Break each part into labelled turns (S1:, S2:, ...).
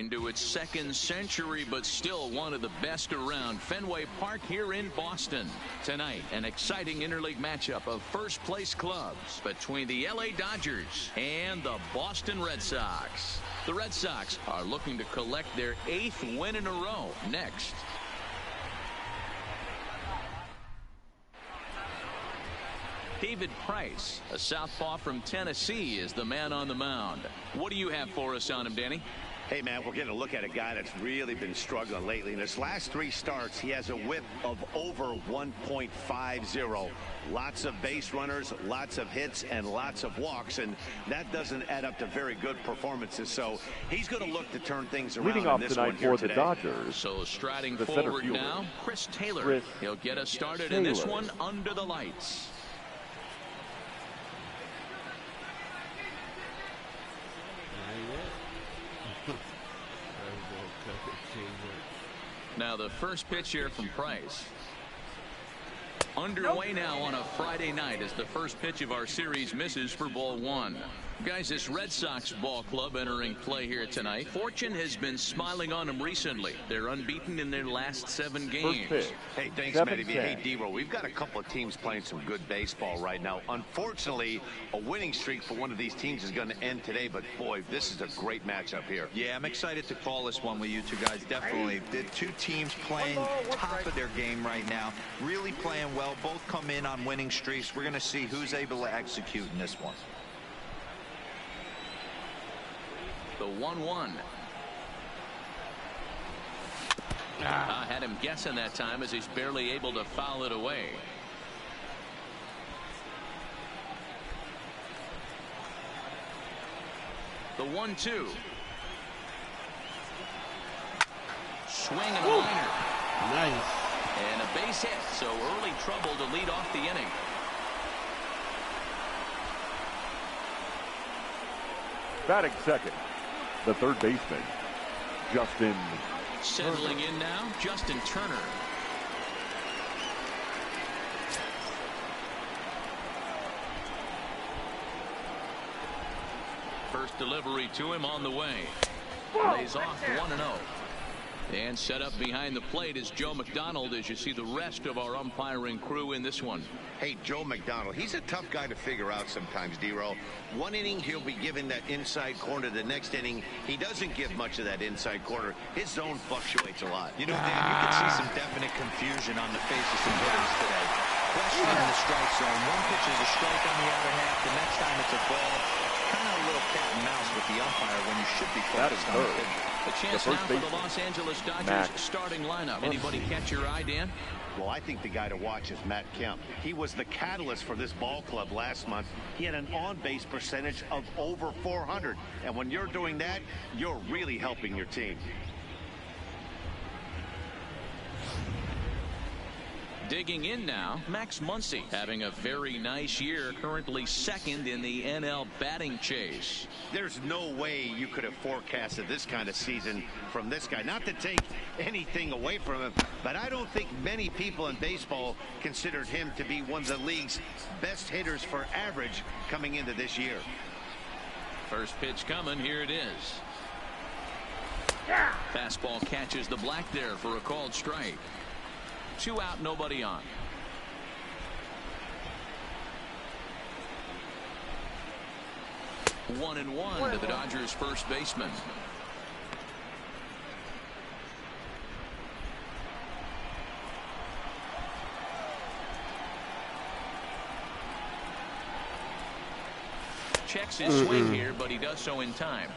S1: into its second century, but still one of the best around. Fenway Park here in Boston. Tonight, an exciting interleague matchup of first-place clubs between the LA Dodgers and the Boston Red Sox. The Red Sox are looking to collect their 8th win in a row next. David Price, a southpaw from Tennessee, is the man on the mound. What do you have for us on him, Danny?
S2: Hey, man, we're getting a look at a guy that's really been struggling lately. In his last 3 starts, he has a whip of over 1.50. Lots of base runners, lots of hits, and lots of walks, and that doesn't add up to very good performances. So he's going to look to turn things around.
S3: Leading off
S2: in this
S3: tonight
S2: one here
S3: for the
S2: today.
S3: Dodgers.
S1: So striding forward now, Chris Taylor. He'll get us started in this one under the lights. Now the first pitch here from Price. Underway now on a Friday night as the first pitch of our series misses for ball 1. Guys, this Red Sox ball club entering play here tonight. Fortune has been smiling on them recently. They're unbeaten in their last 7 games.
S2: Hey, thanks, Matty. Hey, D-Roll, we've got a couple of teams playing some good baseball right now. Unfortunately, a winning streak for one of these teams is going to end today, but boy, this is a great matchup here.
S4: Yeah, I'm excited to call this one with you two guys. Definitely. The 2 teams playing top of their game right now. Really playing well. Both come in on winning streaks. We're going to see who's able to execute in this one.
S1: The 1-1. Had him guessing that time as he's barely able to foul it away. The 1-2. Swing and a liner.
S5: Nice.
S1: And a base hit, so early trouble to lead off the inning.
S3: Batting second, the third baseman, Justin
S1: Settling in now, Justin Turner. First delivery to him on the way. Lays off 1-0. And set up behind the plate is Joe McDonald as you see the rest of our umpiring crew in this one.
S2: Hey, Joe McDonald, he's a tough guy to figure out sometimes, D-Roll. One inning, he'll be giving that inside corner. The next inning, he doesn't give much of that inside corner. His zone fluctuates a lot.
S4: You know, Dan, you can see some definite confusion on the face of some hitters today. Questioning the strike zone. One pitch is a strike on the outer half. The next time it's a ball. Kind of a little cat and mouse with the umpire when you should be focused on the pitch.
S1: A chance now for the Los Angeles Dodgers starting lineup. Anybody catch your eye, Dan?
S2: Well, I think the guy to watch is Matt Kemp. He was the catalyst for this ball club last month. He had an on-base percentage of over 400. And when you're doing that, you're really helping your team.
S1: Digging in now, Max Muncy having a very nice year, currently second in the NL batting chase.
S2: There's no way you could have forecasted this kind of season from this guy. Not to take anything away from him, but I don't think many people in baseball considered him to be one of the league's best hitters for average coming into this year.
S1: First pitch coming, here it is. Fastball catches the black there for a called strike. 2 out, nobody on. One and one to the Dodgers first baseman. Checks his swing here, but he does so in time.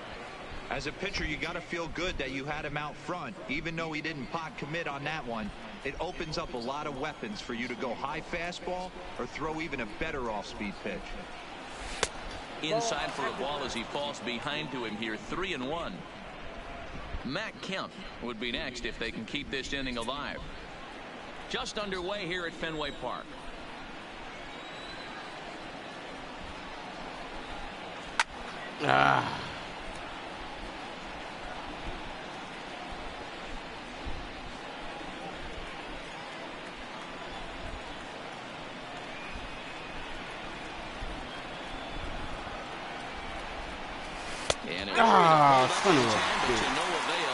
S4: As a pitcher, you got to feel good that you had him out front. Even though he didn't pot commit on that one, it opens up a lot of weapons for you to go high fastball or throw even a better off-speed pitch.
S1: Inside for a ball as he falls behind to him here. 3-1. Matt Kemp would be next if they can keep this inning alive. Just underway here at Fenway Park. And
S5: son of a bitch.
S1: To no avail.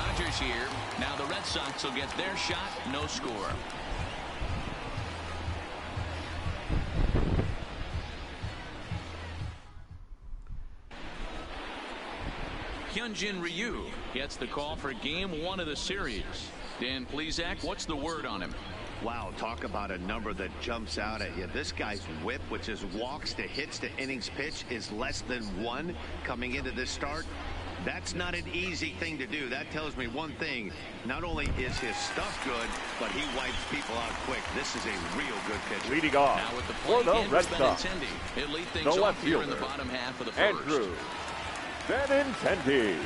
S1: Dodgers here. Now the Red Sox will get their shot. No score. Hyun-Jin Ryu gets the call for game 1 of the series. Dan Plesac, what's the word on him?
S2: Wow, talk about a number that jumps out at you. This guy's whip, which is walks to hits to innings pitch, is less than 1 coming into this start. That's not an easy thing to do. That tells me one thing. Not only is his stuff good, but he wipes people out quick. This is a real good pitch.
S3: Leading off
S1: Now with the
S3: for
S1: play
S3: the Red Sox,
S1: he'll lead things
S3: the
S1: off
S3: left
S1: here in
S3: fielder,
S1: the bottom half of the first.
S3: Andrew Benintendi.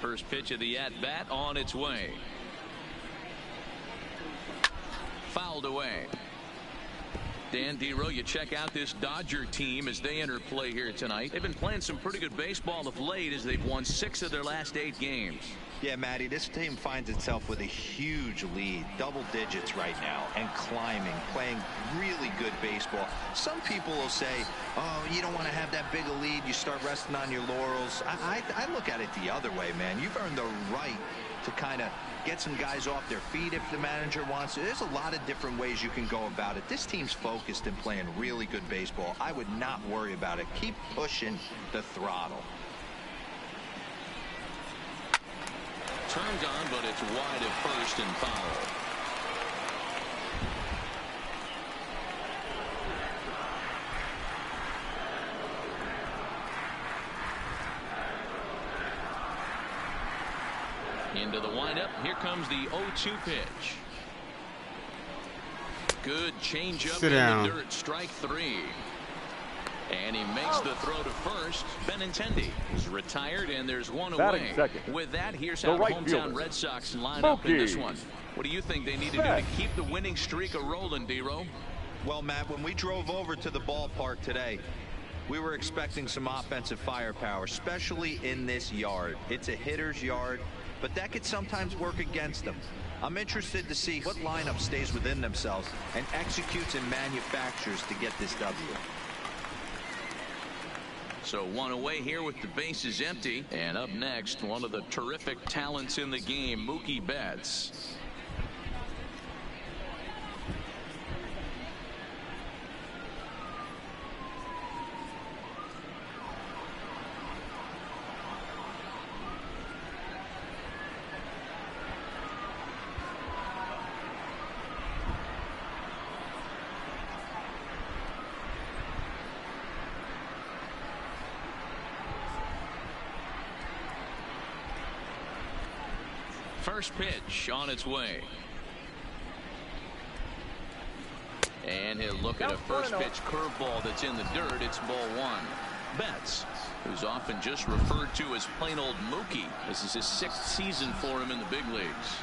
S1: First pitch of the at-bat on its way. Fouled away. Dan Dero, you check out this Dodger team as they enter play here tonight. They've been playing some pretty good baseball of late as they've won 6 of their last 8 games.
S4: Yeah, Matty, this team finds itself with a huge lead, double digits right now, and climbing, playing really good baseball. Some people will say, oh, you don't want to have that big a lead, you start resting on your laurels. I look at it the other way, man. You've earned the right to kind of get some guys off their feet if the manager wants to. There's a lot of different ways you can go about it. This team's focused and playing really good baseball. I would not worry about it. Keep pushing the throttle.
S1: Turned on, but it's wide at first and foul. Into the windup. Here comes the 0-2 pitch. Good changeup in the dirt. Strike 3. And he makes the throw to first. Benintendi is retired, and there's one away. With that, here's how the hometown Red Sox line up in this one. What do you think they need to do to keep the winning streak a-rolling, Dero?
S4: Well, Matt, when we drove over to the ballpark today, we were expecting some offensive firepower, especially in this yard. It's a hitter's yard, but that could sometimes work against them. I'm interested to see what lineup stays within themselves and executes and manufactures to get this W.
S1: So one away here with the bases empty. And up next, one of the terrific talents in the game, Mookie Betts. First pitch on its way. And he'll look at a first pitch curveball that's in the dirt. It's ball 1. Betts, who's often just referred to as plain old Mookie. This is his 6th season for him in the big leagues.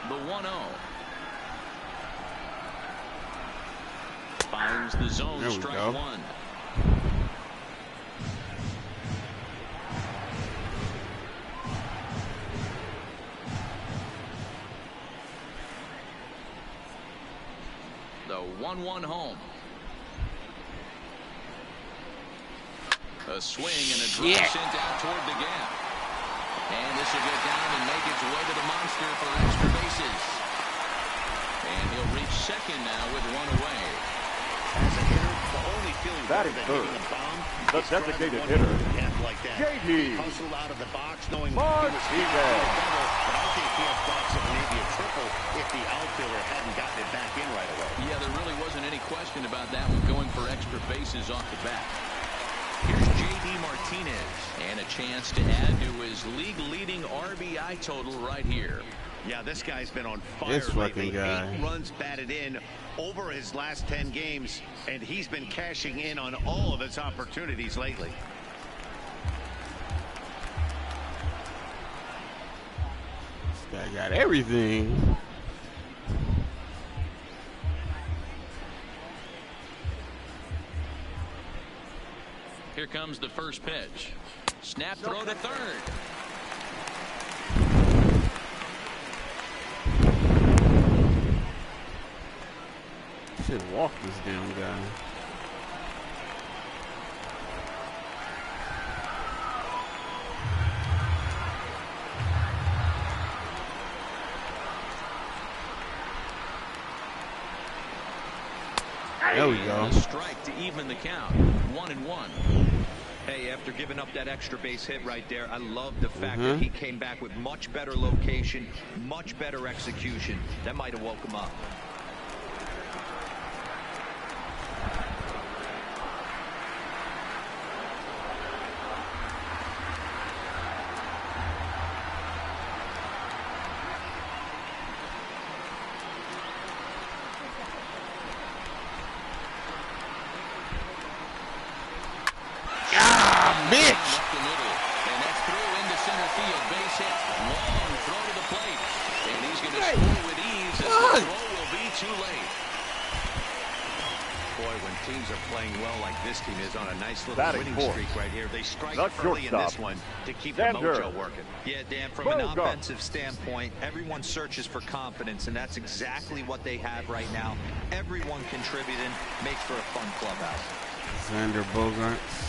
S1: The 1-0. Finds the zone. Strike 1. The 1-1 home. A swing and a drop sent out toward the gap. And this will get down and make its way to the monster for extra bases. And he'll reach second now with 1 away.
S2: As a hitter, the only feeling
S3: batting third, the designated hitter,
S2: like
S3: J.D.
S2: hustled out of the box knowing
S3: Martinez.
S2: But I think he had thoughts of maybe a triple if the outfielder hadn't gotten it back in right away.
S1: Yeah, there really wasn't any question about that one, going for extra bases off the bat. Here's J.D. Martinez, and a chance to add to his league-leading RBI total right here.
S2: Yeah, this guy's been on fire lately. 8 runs batted in over his last 10 games, and he's been cashing in on all of his opportunities lately.
S5: Guy got everything.
S1: Here comes the first pitch. Snap throw to third.
S5: Should walk this damn guy. There we go.
S1: A strike to even the count. 1-1.
S4: Hey, after giving up that extra base hit right there, I love the fact that he came back with much better location, much better execution. That might have woke him up.
S2: Winning streak right here. They strike early in this one to keep the mojo working.
S4: Yeah, Dan, from an offensive standpoint, everyone searches for confidence, and that's exactly what they have right now. Everyone contributing makes for a fun clubhouse.
S5: Xander Bogaerts.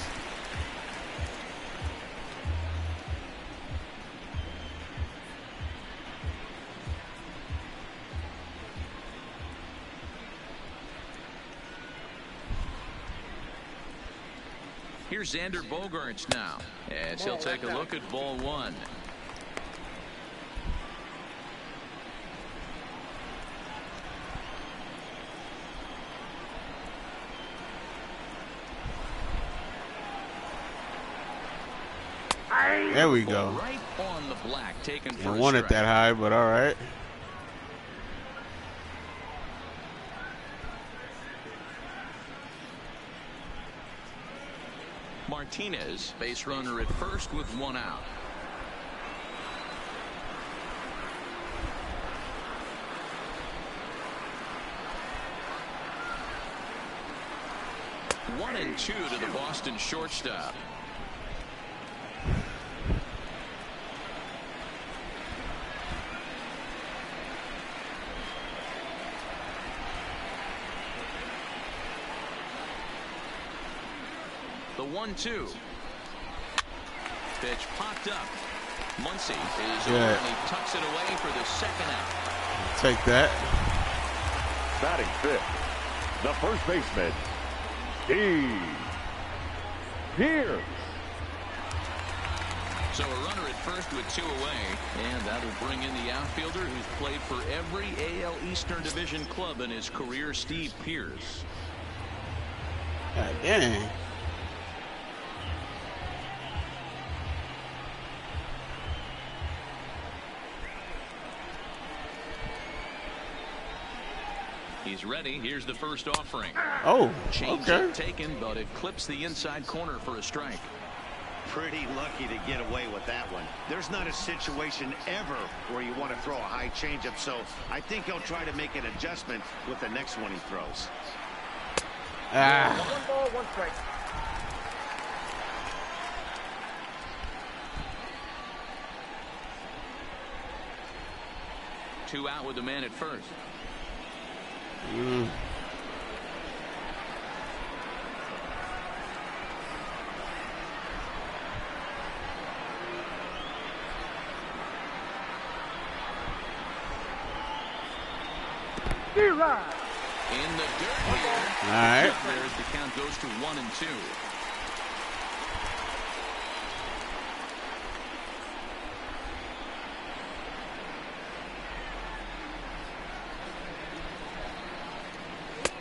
S1: Here's Xander Bogaerts now, as he'll take a look at ball one.
S5: There we go.
S1: Right on the black, taken for
S5: I want it that high, but all right.
S1: Martinez, base runner at first with one out. One and two to the Boston shortstop. The 1-2. Pitch popped up. Muncy is over and he tucks it away for the second out.
S5: Take that.
S3: Batting fifth, the first baseman, Pierce.
S1: So a runner at first with two away, and that'll bring in the outfielder who's played for every AL Eastern Division club in his career, Steve Pierce.
S5: God dang.
S1: He's ready. Here's the first offering.
S5: Oh,
S1: Change
S5: okay.
S1: taken, but it clips the inside corner for a strike.
S2: Pretty lucky to get away with that one. There's not a situation ever where you want to throw a high changeup, so I think he'll try to make an adjustment with the next one he throws.
S5: Ah.
S6: 1 ball, 1 strike.
S1: Two out with the man at first. In the dirt here.
S5: All right.
S1: There's the count goes to 1-2.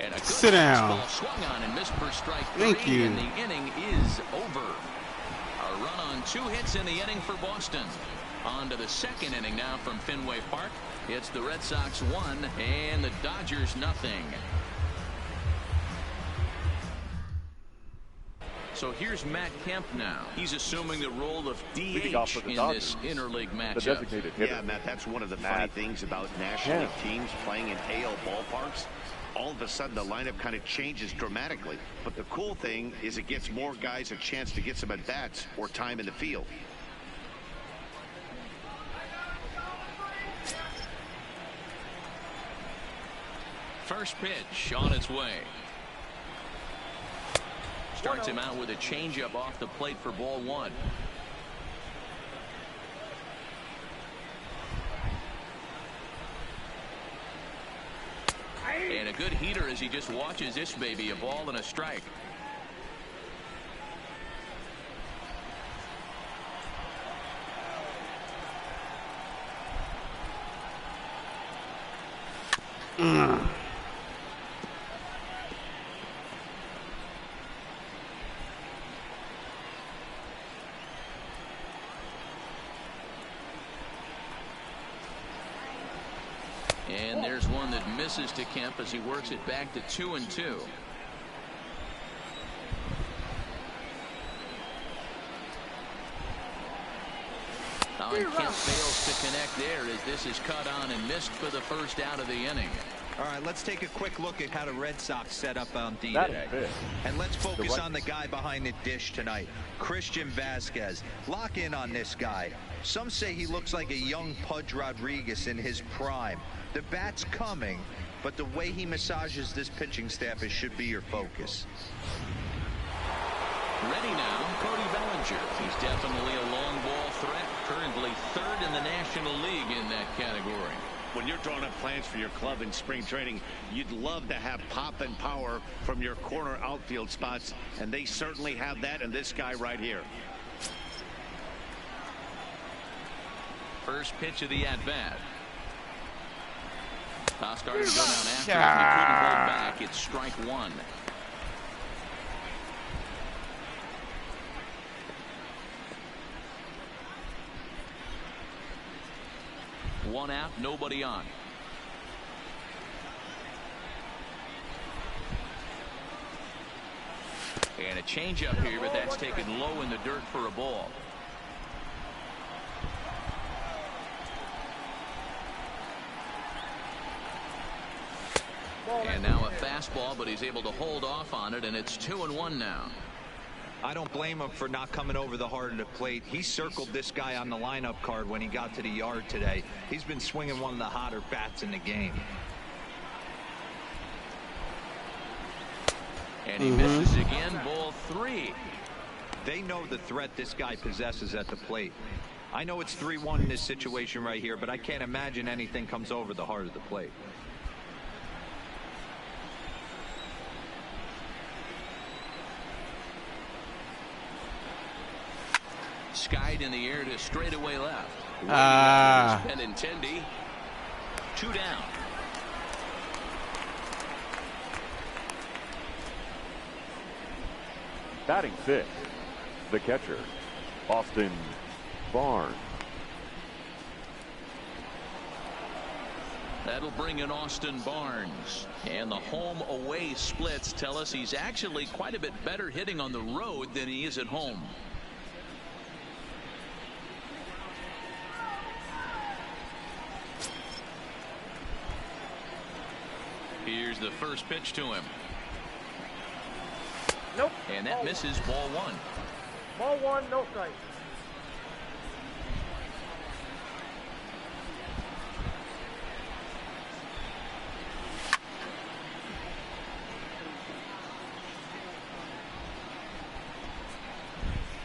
S1: And a good
S5: Sit down.
S1: fastball swung on and missed for strike
S5: Thank
S1: three,
S5: you.
S1: and the inning is over. A run on 2 hits in the inning for Boston. On to the second inning now from Fenway Park. It's the Red Sox 1 and the Dodgers 0. So here's Matt Kemp now. He's assuming the role of
S3: Leading off
S1: DH
S3: for the
S1: in
S3: Dodgers,
S1: this interleague
S3: the
S1: matchup.
S3: designated hitter.
S2: Yeah, Matt, that's one of the funny things about National League teams playing in AL ballparks. All of a sudden, the lineup kind of changes dramatically. But the cool thing is it gives more guys a chance to get some at-bats or time in the field.
S1: First pitch on its way. Starts him out with a changeup off the plate for ball one. And a good heater as he just watches this baby, a ball and a strike. And there's one that misses to Kemp as he works it back to 2-2. And Kemp fails to connect there as this is cut on and missed for the first out of the inning.
S4: All right, let's take a quick look at how the Red Sox set up on D today. And let's focus on the guy behind the dish tonight, Christian Vasquez. Lock in on this guy. Some say he looks like a young Pudge Rodriguez in his prime. The bat's coming, but the way he massages this pitching staff should be your focus.
S1: Ready now, Cody Bellinger. He's definitely a long ball threat. Currently third in the National League in that category.
S2: When you're drawing up plans for your club in spring training, you'd love to have pop and power from your corner outfield spots, and they certainly have that in this guy right here.
S1: First pitch of the at-bat. Starting to go down after. He couldn't hold back. It's strike one. One out, nobody on. And a changeup here, but that's taken low in the dirt for a ball. And now a fastball, but he's able to hold off on it, and it's 2-1 now.
S4: I don't blame him for not coming over the heart of the plate. He circled this guy on the lineup card when he got to the yard today. He's been swinging one of the hotter bats in the game.
S1: And he misses again, ball three.
S4: They know the threat this guy possesses at the plate. I know it's 3-1 in this situation right here, but I can't imagine anything comes over the heart of the plate.
S1: Skied in the air to straightaway left. Benintendi. 2 down.
S3: Batting fifth, the catcher, Austin Barnes.
S1: That'll bring in Austin Barnes. And the home-away splits tell us he's actually quite a bit better hitting on the road than he is at home. Here's the first pitch to him.
S6: Nope.
S1: And that misses ball one.
S6: Ball one, no strike.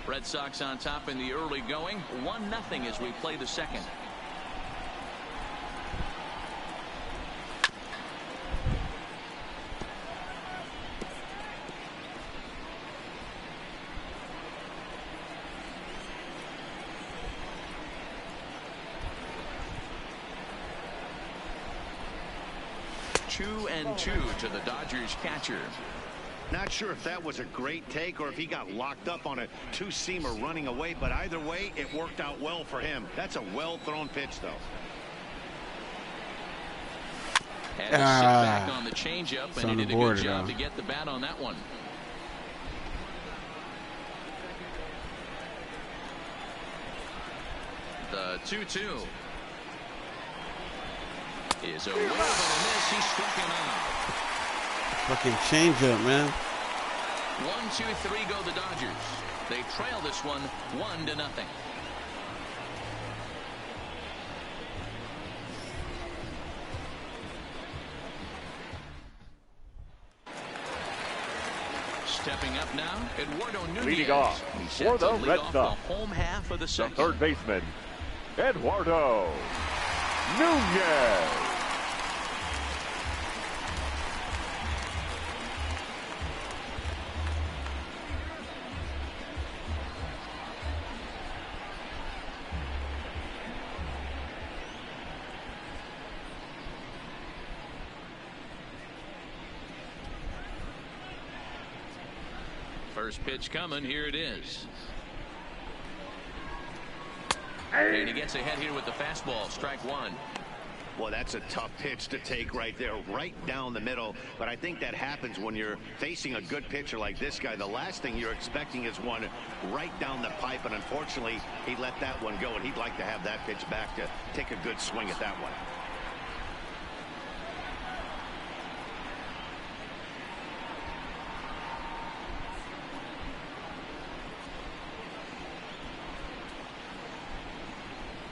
S1: Red Sox on top in the early going. 1-0 as we play the second. Two and two to the Dodgers catcher.
S2: Not sure if that was a great take or if he got locked up on a two-seamer running away, but either way, it worked out well for him. That's a well-thrown pitch, though.
S1: Had to sit back on the changeup, and he did a good job to get the bat on that one. 2-2. Is a whiff and a miss. He struck him out.
S5: Fucking changeup, man.
S1: 1-2-3 go the Dodgers. They trail this one 1-0. Stepping up now, Eduardo Nunez.
S3: Leading off for the Red Sox,
S1: the home half of the second.
S3: the third baseman, Eduardo Nunez.
S1: First pitch coming. Here it is. And he gets ahead here with the fastball. Strike one.
S2: Well, that's a tough pitch to take right there, right down the middle. But I think that happens when you're facing a good pitcher like this guy. The last thing you're expecting is one right down the pipe. And unfortunately, he let that one go. And he'd like to have that pitch back to take a good swing at that one.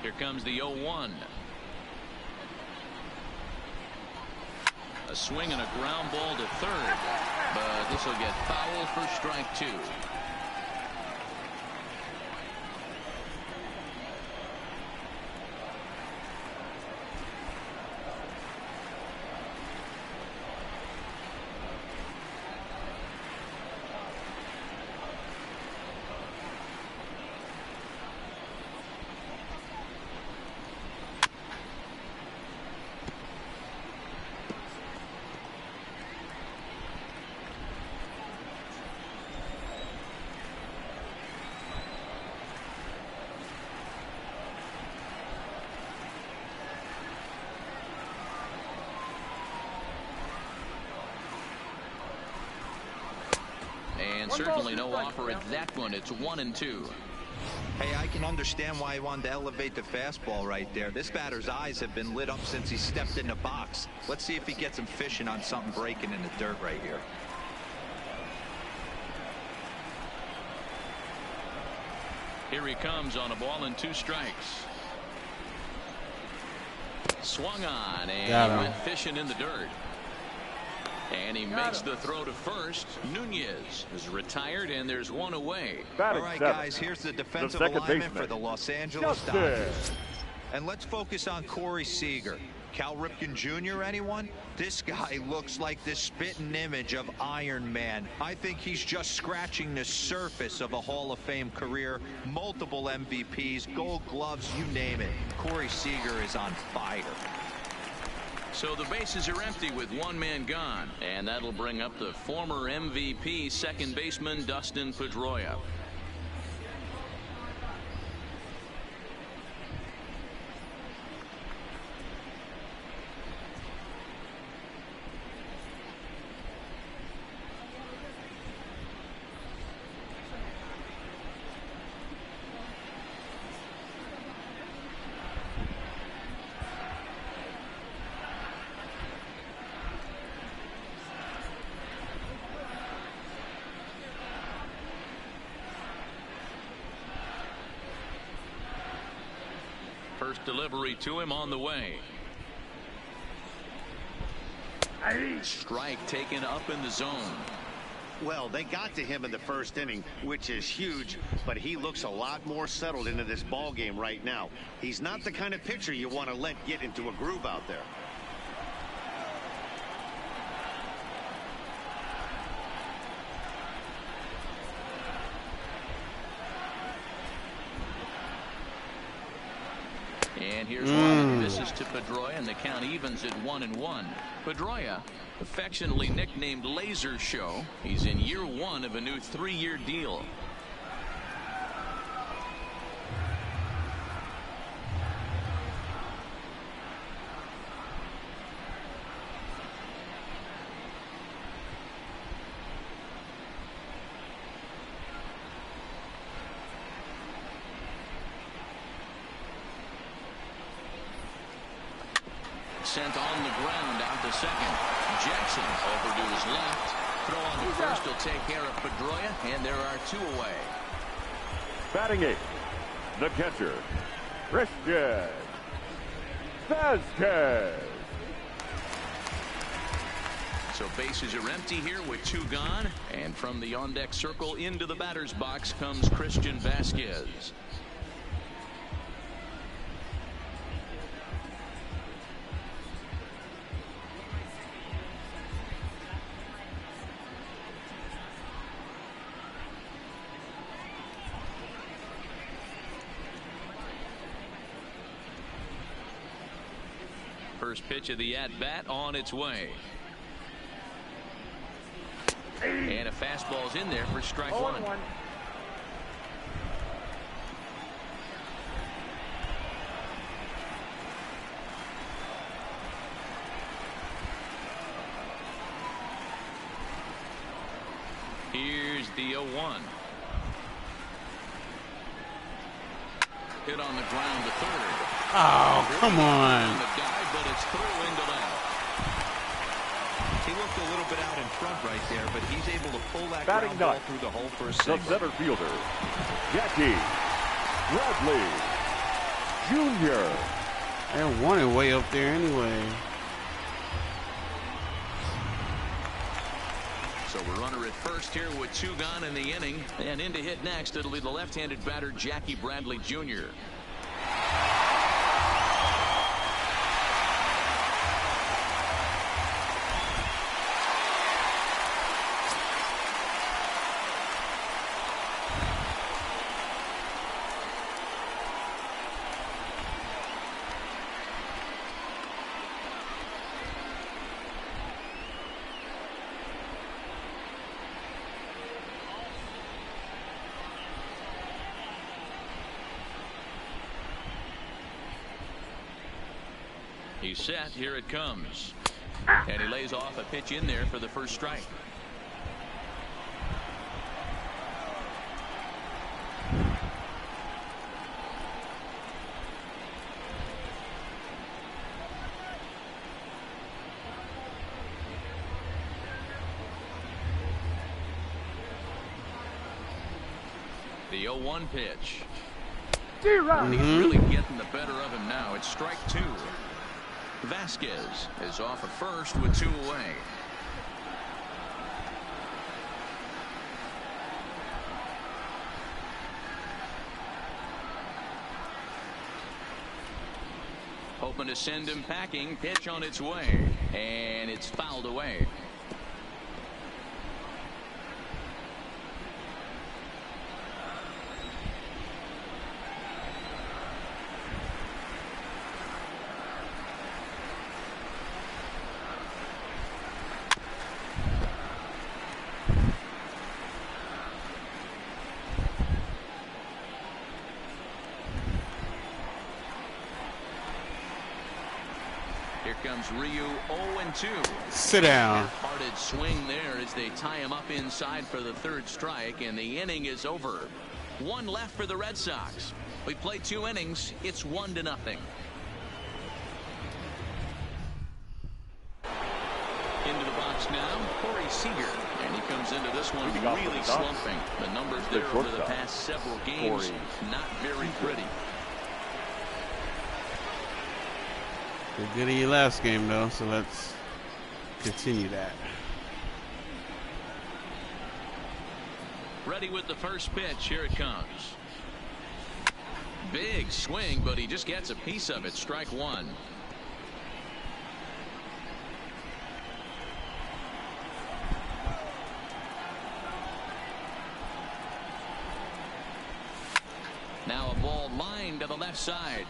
S1: Here comes the 0-1. A swing and a ground ball to third, but this will get foul for strike two. And certainly no offer at that one. It's 1-2.
S4: Hey, I can understand why he wanted to elevate the fastball right there. This batter's eyes have been lit up since he stepped in the box. Let's see if he gets him fishing on something breaking in the dirt right here.
S1: Here he comes on a ball and 2 strikes. Swung on and he went fishing in the dirt. And he makes the throw to first. Nunez is retired, and there's one away.
S4: All right, guys, here's the defensive alignment for the Los Angeles Dodgers. And let's focus on Corey Seager. Cal Ripken Jr., anyone? This guy looks like the spitting image of Iron Man. I think he's just scratching the surface of a Hall of Fame career. Multiple MVPs, Gold Gloves, you name it. Corey Seager is on fire.
S1: So the bases are empty with one man gone, and that'll bring up the former MVP second baseman Dustin Pedroia. First delivery to him on the way. Strike taken up in the zone.
S2: Well, they got to him in the first inning, which is huge, but he looks a lot more settled into this ball game right now. He's not the kind of pitcher you want to let get into a groove out there.
S1: And here's one. This is to Pedroia, and the count evens at 1-1. Pedroia, affectionately nicknamed Laser Show. He's in year 1 of a new 3-year deal. sent on the ground out to second. Jackson over to his left. Throw on the first will take care of Pedroia, and there are 2 away.
S3: Batting 8th, the catcher, Christian Vasquez.
S1: So bases are empty here with 2 gone. And from the on-deck circle into the batter's box comes Christian Vasquez. First pitch of the at-bat on its way. And a fastball's in there for strike 1. Here's the 0-1. Hit on the ground to third.
S5: Oh, come on.
S1: The dive, but it's through into left.
S4: He looked a little bit out in front right there, but he's able to pull that
S3: Batting
S4: ground ball
S3: 9th,
S4: through the hole for a
S3: the
S4: single.
S3: center fielder, Jackie Bradley Jr.
S5: They're wanted way up there anyway.
S1: So we're runner at first here with 2 gone in the inning. And in to hit next, it'll be the left-handed batter, Jackie Bradley Jr. He's set. Here it comes. And he lays off a pitch in there for the first strike. The 0-1 pitch. He's really getting the better of him now. It's strike 2. Vasquez is off at first with 2 away. Hoping to send him packing. Pitch on its way, and it's fouled away. Here comes Ryu, 0-2.
S5: Sit down.
S1: Half-hearted swing there as they tie him up inside for the 3rd strike, and the inning is over. 1 left for the Red Sox. We played 2 innings. It's 1-0. Into the box now, Corey Seager, and he comes into this one really slumping. The numbers there over the past several games, not very pretty.
S5: Did good in your last game, though, so let's continue that.
S1: Ready with the first pitch. Here it comes. Big swing, but he just gets a piece of it. Strike 1. Now a ball lined to the left side,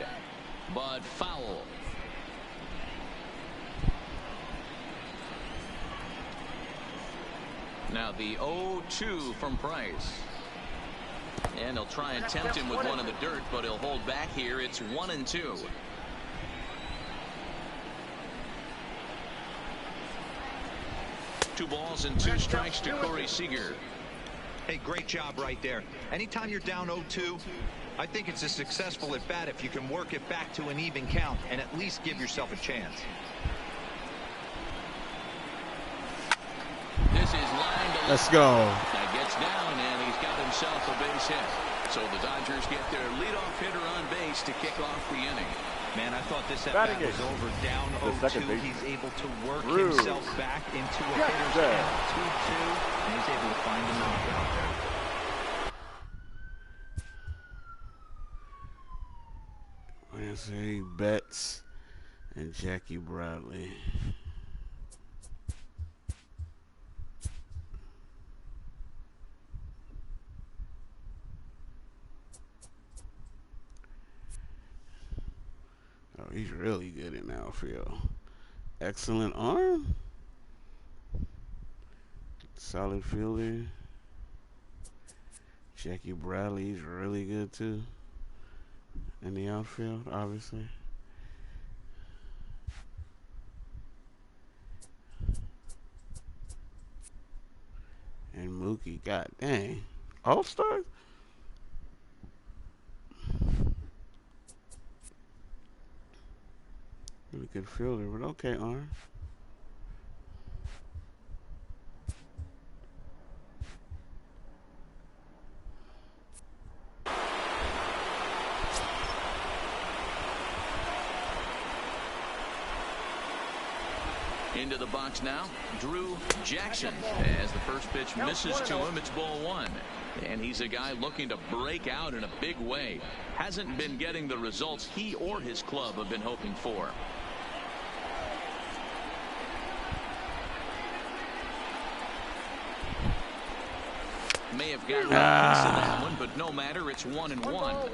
S1: but foul. Now the 0-2 from Price. And he'll try and tempt him with one in the dirt, but he'll hold back here. It's 1-2. Two balls and 2 strikes to Corey Seager.
S4: Hey, great job right there. Anytime you're down 0-2, I think it's a successful at bat if you can work it back to an even count and at least give yourself a chance.
S1: This is lined to
S5: Let's go.
S1: That gets down, and he's got himself a base hit. So the Dodgers get their leadoff hitter on base to kick off the inning.
S4: Man, I thought this at bat was over. Down 0-2. He's able to work himself back into a hitter's count. 2-2, and he's able to find the knockout there.
S5: Wednesday Betts and Jackie Bradley. Oh, he's really good in the outfield. Excellent arm. Solid fielder. Jackie Bradley's really good too. In the outfield, obviously. And Mookie, god dang. All-Stars? Really good fielder, but okay, arm.
S1: Into the box now, Drew Jackson. As the first pitch misses to him, it's ball one. And he's a guy looking to break out in a big way. Hasn't been getting the results he or his club have been hoping for. May have gotten a piece of that one, but no matter, it's 1-1.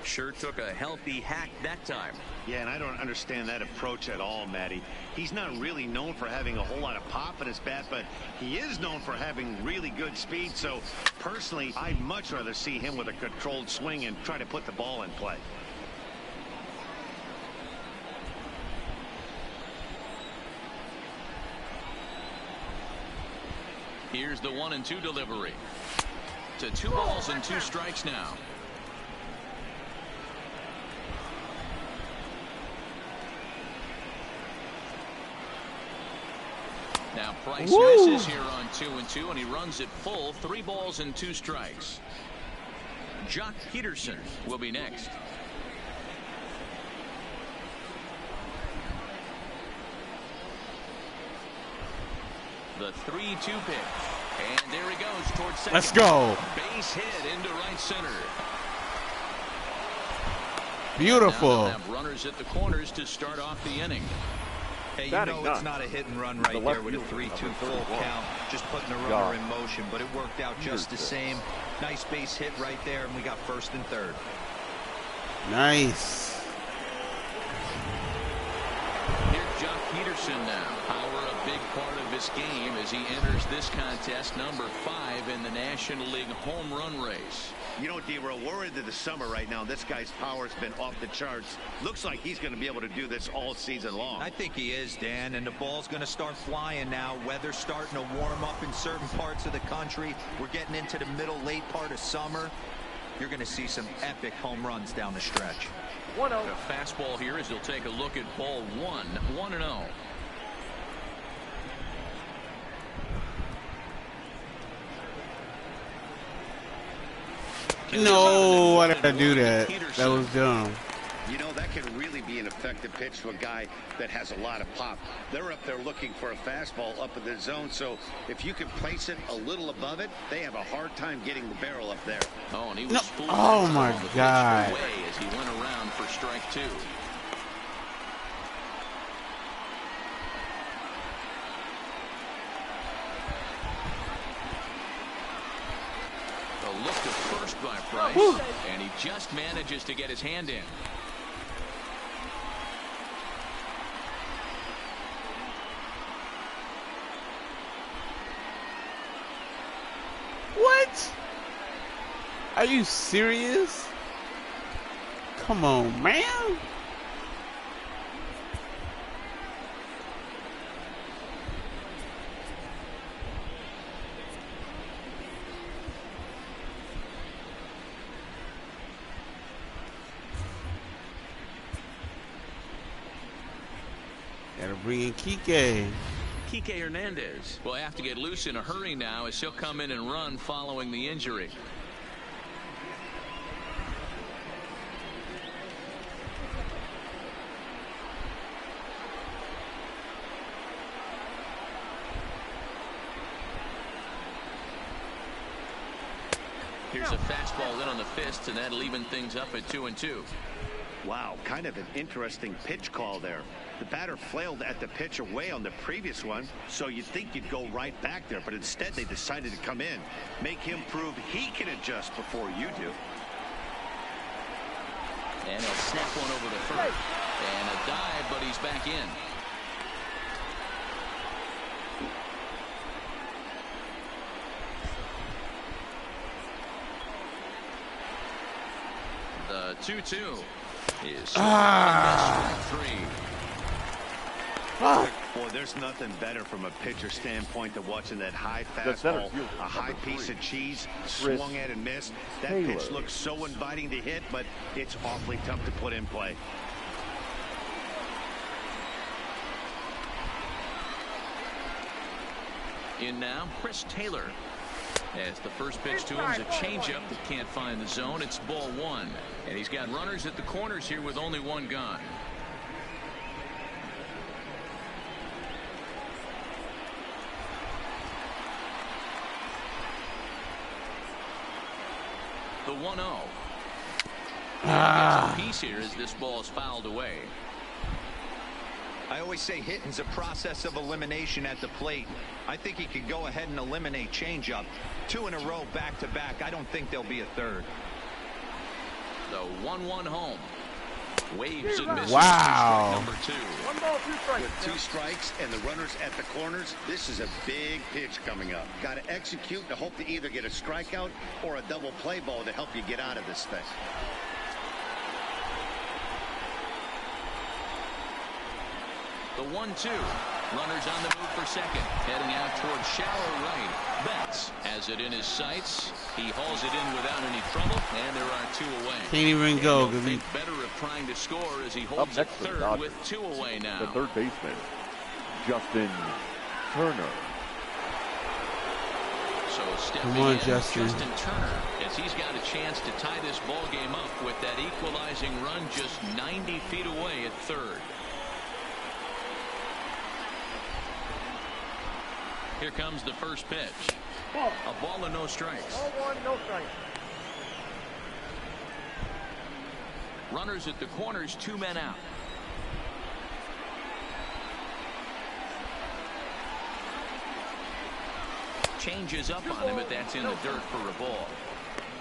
S1: Sure took a healthy hack that time.
S2: Yeah, and I don't understand that approach at all, Matty. He's not really known for having a whole lot of pop in his bat, but he is known for having really good speed. So, personally, I'd much rather see him with a controlled swing and try to put the ball in play.
S1: Here's the 1-2 delivery. To 2 balls and 2 strikes now. Now Price misses here on 2-2, and he runs it full. 3 balls and 2 strikes. Jock Peterson will be next. The 3-2 pitch. And there he goes towards second.
S5: Let's go.
S1: Base hit into right center.
S5: Beautiful.
S1: Now they'll have runners at the corners to start off the inning.
S4: Hey, you know it's not a hit and run right there with a 3-2 full count. Just putting the runner in motion, but it worked out just the same. Nice base hit right there, and we got first and third.
S5: Nice.
S1: Here's Jock Peterson now. Power a big part of his game as he enters this contest, number 5 in the National League home run race.
S2: You know, D, we're into the summer right now. This guy's power's been off the charts. Looks like he's going to be able to do this all season long.
S4: I think he is, Dan, and the ball's going to start flying now. Weather's starting to warm up in certain parts of the country. We're getting into the middle, late part of summer. You're going to see some epic home runs down the stretch.
S6: 1-0.
S1: A fastball here as he'll take a look at ball 1, 1-0.
S5: No, why did I do that? That was dumb.
S2: You know, that can really be an effective pitch to a guy that has a lot of pop. They're up there looking for a fastball up in the zone, so if you can place it a little above it, they have a hard time getting the barrel up there.
S1: Oh, and he was fooled.
S5: Oh my God.
S1: As he went around for strike 2. A look to first by Price, and he just manages to get his hand in.
S5: What? Are you serious? Come on, man. Gotta bring in Kike.
S1: Kike Hernandez will have to get loose in a hurry now as he'll come in and run following the injury. Here's a fastball in on the fist, and that'll even things up at 2-2.
S2: Wow, kind of an interesting pitch call there. The batter flailed at the pitch away on the previous one, so you'd think you'd go right back there, but instead they decided to come in, make him prove he can adjust before you do.
S1: And he'll snap one over the first. And a dive, but he's back in. The 2-2 is three.
S2: Boy, there's nothing better from a pitcher standpoint than watching that high fastball, a high piece of cheese, swung at and missed. That pitch looks so inviting to hit, but it's awfully tough to put in play.
S1: In now, Chris Taylor. As the first pitch to him is a changeup that can't find the zone. It's ball one. And he's got runners at the corners here with only one gone. The 1-0. Gets a piece here as this ball is fouled away.
S4: I always say hitting's a process of elimination at the plate. I think he could go ahead and eliminate changeup. 2 in a row back to back. I don't think there'll be a third.
S1: The 1-1 home. Waves and misses.
S5: Wow.
S1: Number 2.
S6: 1 ball, 2 strikes.
S2: With 2 strikes and the runners at the corners, this is a big pitch coming up. Got to execute to hope to either get a strikeout or a double play ball to help you get out of this thing.
S1: The 1-2. Runners on the move for second. Heading out towards shallow right. Betts has it in his sights. He hauls it in without any trouble, and there are 2 away.
S5: Can't even go.
S1: He'll think better of trying to score as he
S3: Up
S1: holds it
S3: next for the
S1: third
S3: Dodgers,
S1: with 2 away now.
S3: the third baseman, Justin Turner.
S1: So stepping
S5: Come on,
S1: in,
S5: Justin.
S1: Turner, as he's got a chance to tie this ball game up with that equalizing run just 90 feet away at third. Here comes the first pitch.
S6: Ball.
S1: A ball and no strikes.
S6: Ball 1, no strikes.
S1: Runners at the corners, 2 men out. Changes up on him, but that's in the dirt for a ball.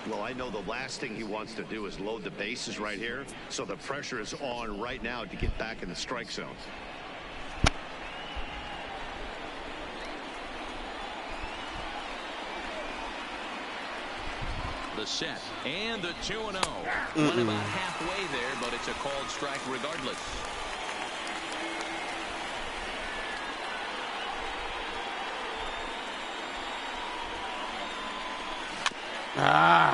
S2: Well, I know the last thing he wants to do is load the bases right here, so the pressure is on right now to get back in the strike zone.
S1: The set and the 2-0. Went about halfway there, but it's a called strike regardless.
S5: Ah.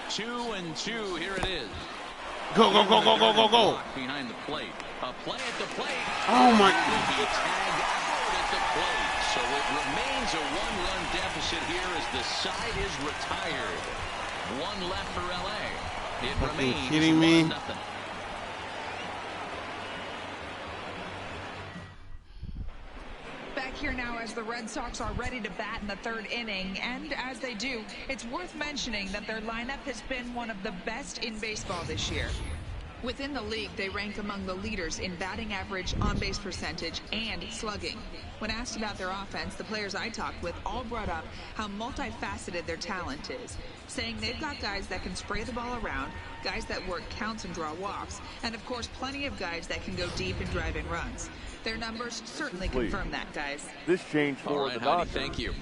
S1: Two and 2. Here it is.
S5: Go, go, go, go, go, go, go.
S1: Behind the plate. A play at the plate.
S5: Oh, my.
S1: Will be tagged out at the plate. So it remains a 1-run deficit here as the side is retired. 1 left for LA. It
S5: Fucking
S1: remains
S5: kidding me?
S1: 1-0.
S7: Back here now as the Red Sox are ready to bat in the 3rd inning, and as they do, it's worth mentioning that their lineup has been one of the best in baseball this year. Within the league, they rank among the leaders in batting average, on-base percentage, and slugging. When asked about their offense, the players I talked with all brought up how multifaceted their talent is, saying they've got guys that can spray the ball around, guys that work counts and draw walks, and of course plenty of guys that can go deep and drive in runs. Their numbers certainly confirm that, guys.
S3: This change for
S1: All right,
S3: the
S1: Heidi,
S3: Dodgers.
S1: thank you.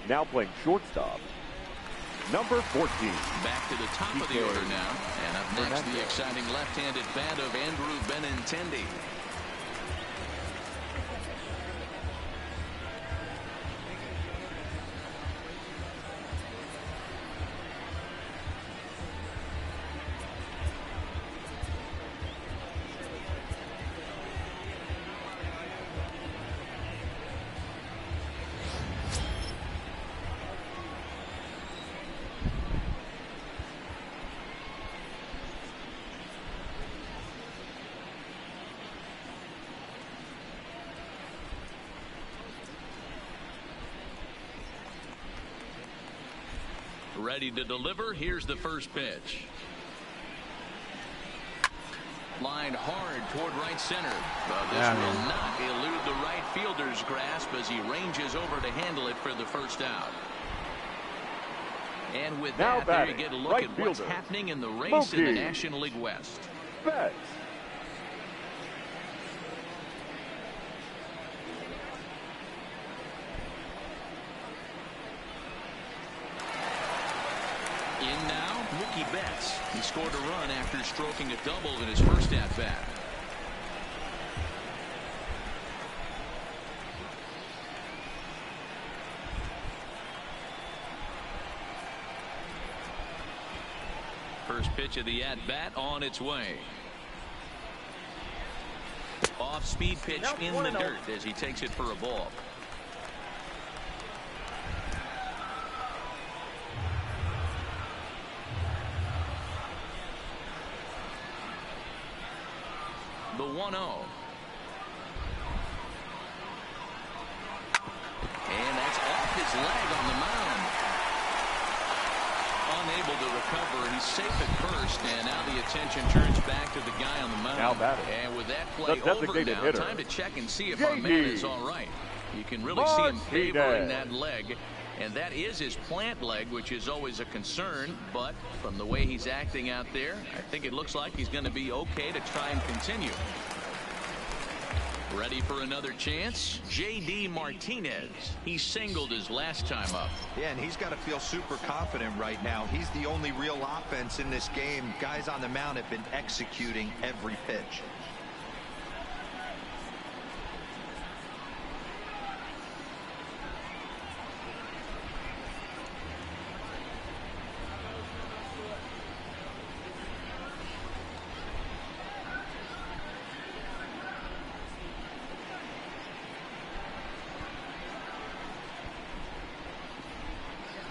S3: Now playing shortstop, number 14.
S1: Back to the top of the order now. And up next, the exciting left-handed bat of Andrew Benintendi. Ready to deliver. Here's the first pitch. Lined hard toward right center. But this will not elude the right fielder's grasp as he ranges over to handle it for the first out. And with
S3: Now
S1: that, there you
S3: batting,
S1: get a look
S3: right
S1: at what's
S3: fielder,
S1: happening in the race in the
S3: Mookie
S1: National League West.
S3: Betts.
S1: In now, Mookie Betts. He scored a run after stroking a double in his first at-bat. First pitch of the at-bat on its way. Off-speed pitch in the dirt as he takes it for a ball. The 1-0. And that's off his leg on the mound. Unable to recover. He's safe at first, and now the attention turns back to the guy on the mound.
S3: Now batting.
S1: And with that play
S3: The
S1: over
S3: designated
S1: now,
S3: hitter,
S1: time to check and see if
S3: JD
S1: our man is all right. You can really see him favoring that leg. And that is his plant leg, which is always a concern. But from the way he's acting out there, I think it looks like he's going to be okay to try and continue. Ready for another chance? J.D. Martinez. He singled his last time up.
S4: Yeah, and he's got to feel super confident right now. He's the only real offense in this game. Guys on the mound have been executing every pitch.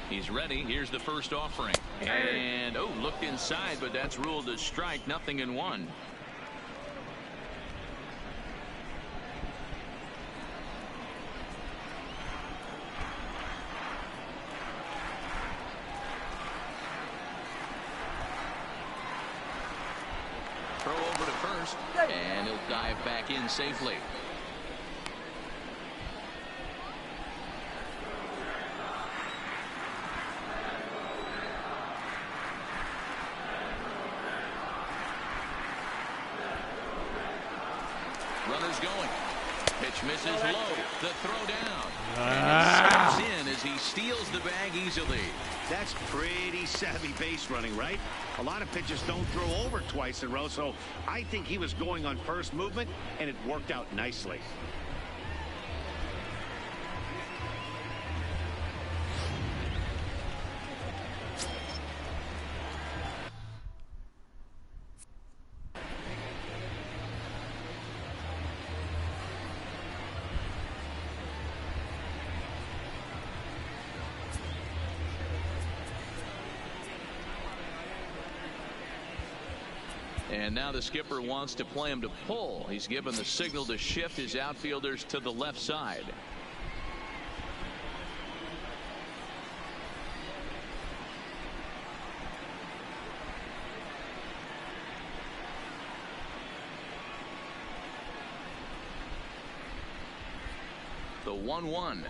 S1: He's ready. Here's the first offering. And, looked inside, but that's ruled a strike. 0-1. Throw over to first, and he'll dive back in safely. Runners going. Pitch misses low. The throw down. And it steps in as he steals the bag easily.
S2: That's pretty savvy base running, right? A lot of pitchers don't throw over twice in a row, so I think he was going on first movement, and it worked out nicely.
S1: And now the skipper wants to play him to pull. He's given the signal to shift his outfielders to the left side. The 1-1.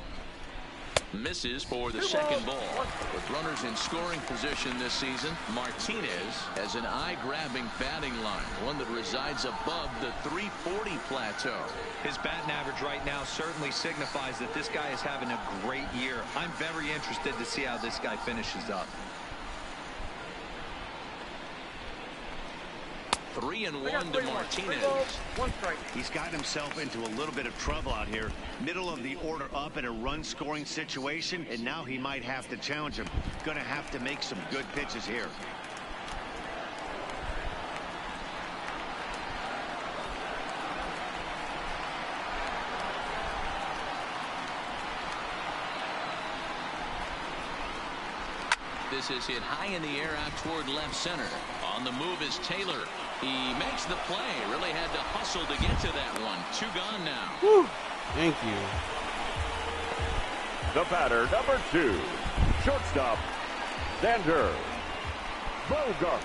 S1: Misses for the second ball. With runners in scoring position this season, Martinez has an eye-grabbing batting line, one that resides above the 340 plateau.
S4: His batting average right now certainly signifies that this guy is having a great year. I'm very interested to see how this guy finishes up.
S1: 3-1 to Martinez.
S2: He's gotten himself into a little bit of trouble out here. Middle of the order up in a run-scoring situation, and now he might have to challenge him. Going to have to make some good pitches here.
S1: This is hit high in the air out toward left center. On the move is Taylor. He makes the play. Really had to hustle to get to that one. 2 gone now.
S5: Whew. Thank you.
S3: The batter, number 2, shortstop, Xander Bogart.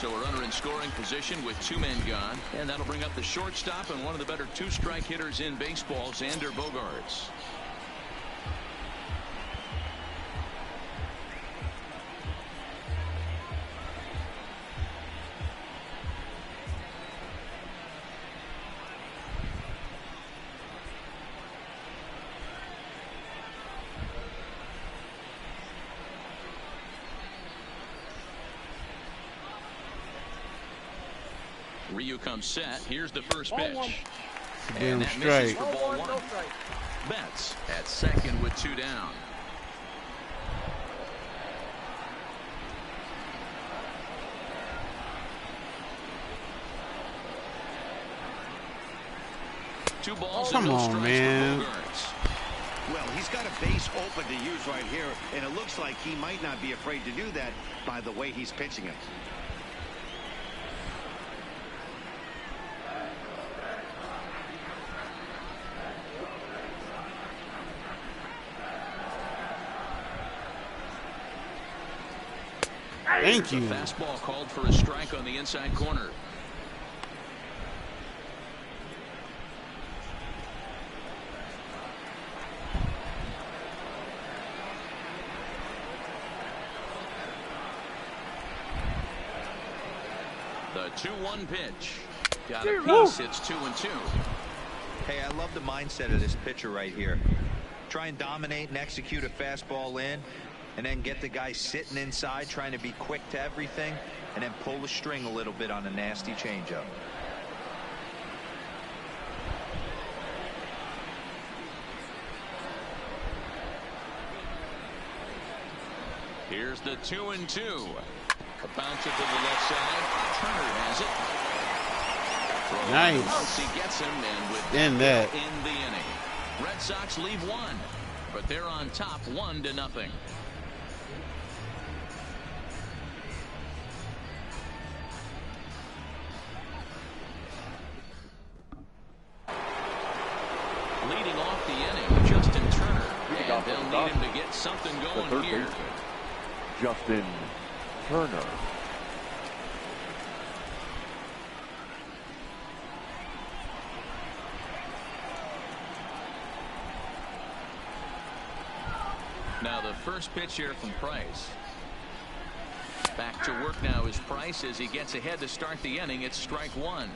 S1: So a runner in scoring position with 2 men gone, and that'll bring up the shortstop and one of the better 2-strike hitters in baseball, Xander Bogaerts. Ryu comes set. Here's the first pitch. And that misses for ball 1. Betts at second with 2 down. Two balls and no strikes for Bogaerts.
S2: Well, he's got a base open to use right here, and it looks like he might not be afraid to do that by the way he's pitching it.
S5: Thank you.
S1: The fastball called for a strike on the inside corner. The 2-1 pitch. Got a piece. It's 2-2.
S4: Hey, I love the mindset of this pitcher right here. Try and dominate and execute a fastball in, and then get the guy sitting inside trying to be quick to everything, and then pull the string a little bit on a nasty changeup.
S1: Here's the 2-2. A bouncer to the left side. Turner has it.
S5: Nice.
S1: Once he gets him, and with
S5: In that.
S1: in the inning. Red Sox lead 1, but they're on top 1-0. Leading off the inning, Justin Turner, and they'll need him to get something going here.
S3: Justin Turner.
S1: Now the first pitch here from Price. Back to work now is Price as he gets ahead to start the inning. It's strike 1.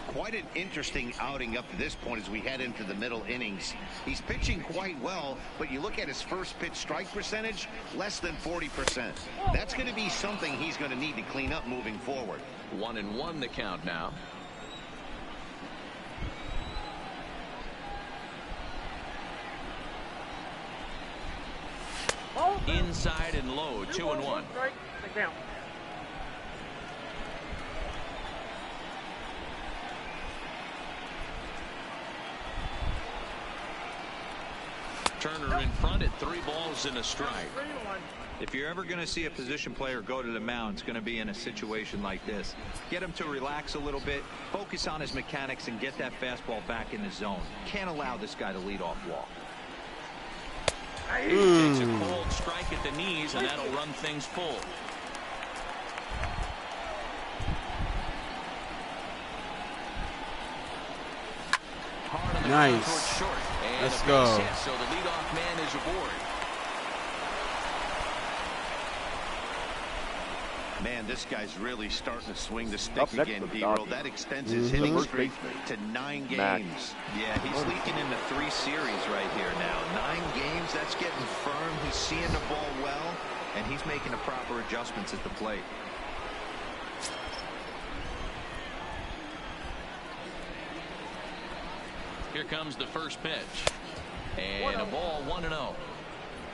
S2: Quite an interesting outing up to this point as we head into the middle innings. He's pitching quite well, but you look at his first pitch strike percentage, less than 40%. That's going to be something he's going to need to clean up moving forward.
S1: 1-1 the count now. Inside and low, 2-1. Turner in front at 3 balls and a strike.
S4: If you're ever going to see a position player go to the mound, it's going to be in a situation like this. Get him to relax a little bit, focus on his mechanics, and get that fastball back in the zone. Can't allow this guy to lead off walk.
S1: Takes a cold strike at the knees, and that'll run things full. Hard on the
S5: Nice.
S1: towards short. And
S5: Let's
S1: a
S5: go.
S1: base hit, so the leadoff man is aboard.
S2: Man, this guy's really starting to swing the stick
S3: Up next
S2: again,
S3: for the
S2: D-Roll.
S3: Dodgers.
S2: That extends his
S3: The
S2: hitting
S3: first
S2: streak
S3: baseman,
S2: to 9 games.
S3: Max.
S4: Yeah, he's leaking into 3 series right here now. 9 games, that's getting firm. He's seeing the ball well, and he's making the proper adjustments at the plate.
S1: Here comes the first pitch. And a ball, 1-0.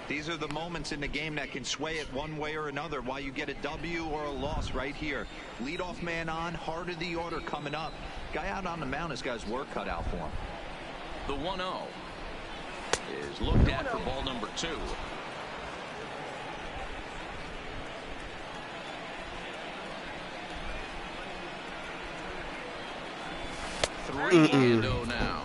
S4: These are the moments in the game that can sway it one way or another, why you get a W or a loss right here. Leadoff man on, heart of the order coming up. Guy out on the mound has got his work cut out for him.
S1: The 1-0 is looked at for ball number 2. Three and 0 now.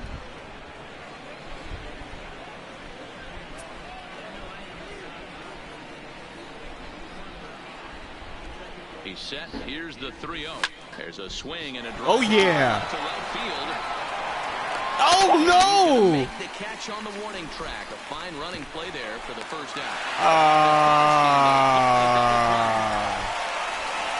S1: set. Here's the 3-0. There's a swing and a drive.
S5: Oh, yeah.
S1: To right field.
S5: Oh,
S1: He's gonna
S5: no.
S1: make the catch on the warning track. A fine running play there for the first out.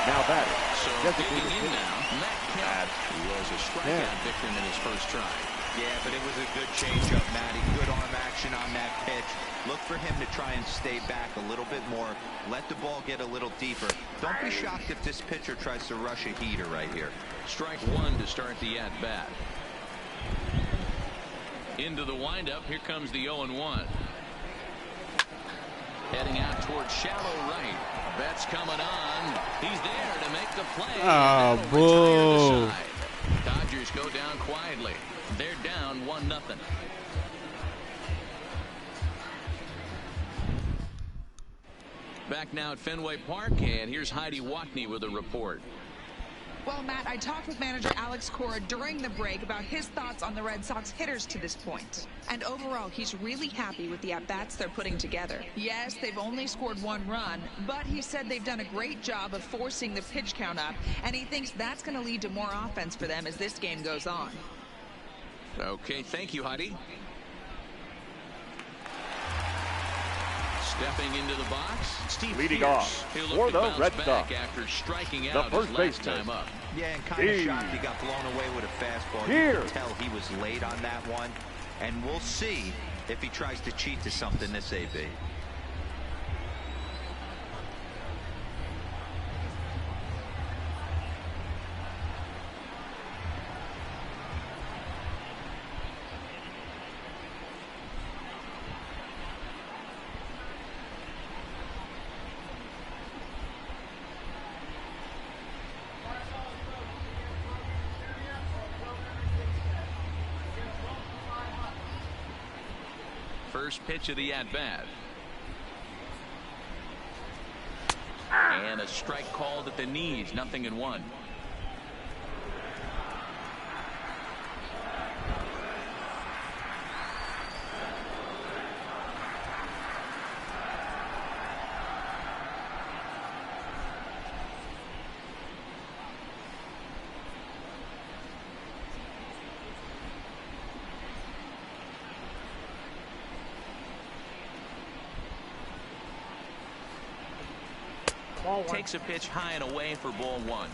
S3: Now batting.
S1: So
S3: Designated
S1: digging in
S3: hitter.
S1: now, Matt Kemp, who was a strikeout victim in his first try.
S4: Yeah, but it was a good changeup, Matty. Good arm action on that pitch. Look for him to try and stay back a little bit more. Let the ball get a little deeper. Don't be shocked if this pitcher tries to rush a heater right here.
S1: Strike one to start the at-bat. Into the windup. Here comes the 0-1. Heading out towards shallow right. Betts coming on. He's there to make the play.
S5: Oh,
S1: That'll
S5: boo.
S1: retire the side. Dodgers go down quietly. They're down 1-0. Back now at Fenway Park, and here's Heidi Watney with a report.
S7: Well, Matt, I talked with manager Alex Cora during the break about his thoughts on the Red Sox hitters to this point. And overall, he's really happy with the at-bats they're putting together. Yes, they've only scored 1 run, but he said they've done a great job of forcing the pitch count up, and he thinks that's going to lead to more offense for them as this game goes on.
S1: Okay, thank you, Heidi. Stepping into the box, Steve
S3: Leading
S1: Pierce.
S3: off
S1: He'll
S3: for
S1: look to
S3: the
S1: bounce
S3: Red
S1: back
S3: Sox,
S1: after striking
S3: the
S1: out his
S3: first
S1: last
S3: baseman.
S1: time up.
S4: Yeah, and kind of shocked he got blown away with a fastball. You can tell he was late on that one. And we'll see if he tries to cheat to something this AB.
S1: First pitch of the at-bat. And a strike called at the knees, 0-1. Takes a pitch high and away for ball 1.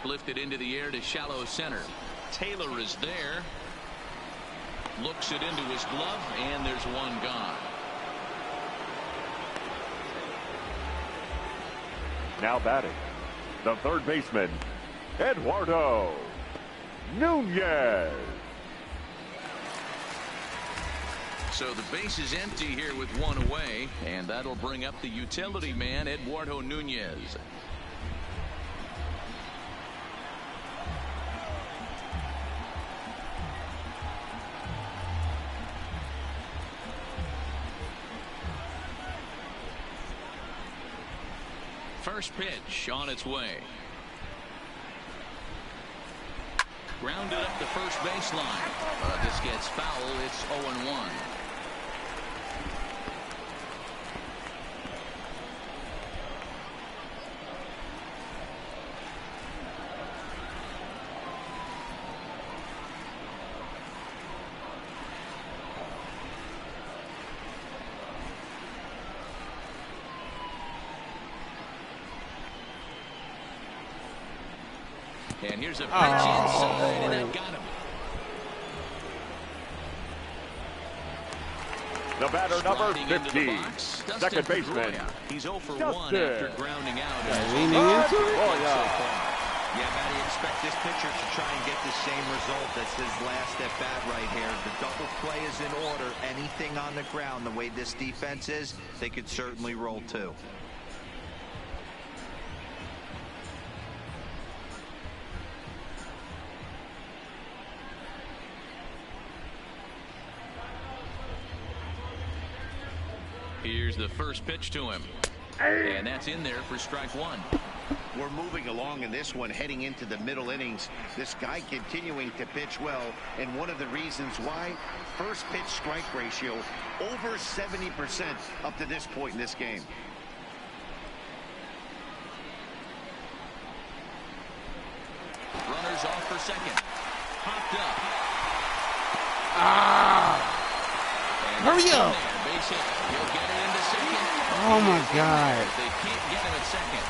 S1: Lifted into the air to shallow center. Taylor is there. Looks it into his glove, and there's one gone.
S3: Now batting, the third baseman, Eduardo Nunez.
S1: So the base is empty here with 1 away, and that'll bring up the utility man, Eduardo Nunez. First pitch on its way. Grounded up the first baseline. This gets foul. It's 0-1. And here's a pitch inside, and that got him.
S3: The batter, number
S1: Sliding into the
S3: 50,
S1: box, Dustin
S3: second baseman,
S1: Pedroia. He's 0 for 1
S3: Dustin.
S1: after grounding out.
S5: Leaning into it.
S3: Oh, yeah.
S4: Yeah, Matty, expect this pitcher to try and get the same result as his last at bat right here. The double play is in order. Anything on the ground, the way this defense is, they could certainly roll too.
S1: Here's the first pitch to him. And that's in there for strike one.
S2: We're moving along in this one, heading into the middle innings. This guy continuing to pitch well, and one of the reasons why, first pitch strike ratio over 70% up to this point in this game.
S1: Runners off for second. Popped up.
S5: Hurry up.
S1: Base hit. He'll get it into second.
S5: Oh my God.
S1: They can't get him at second.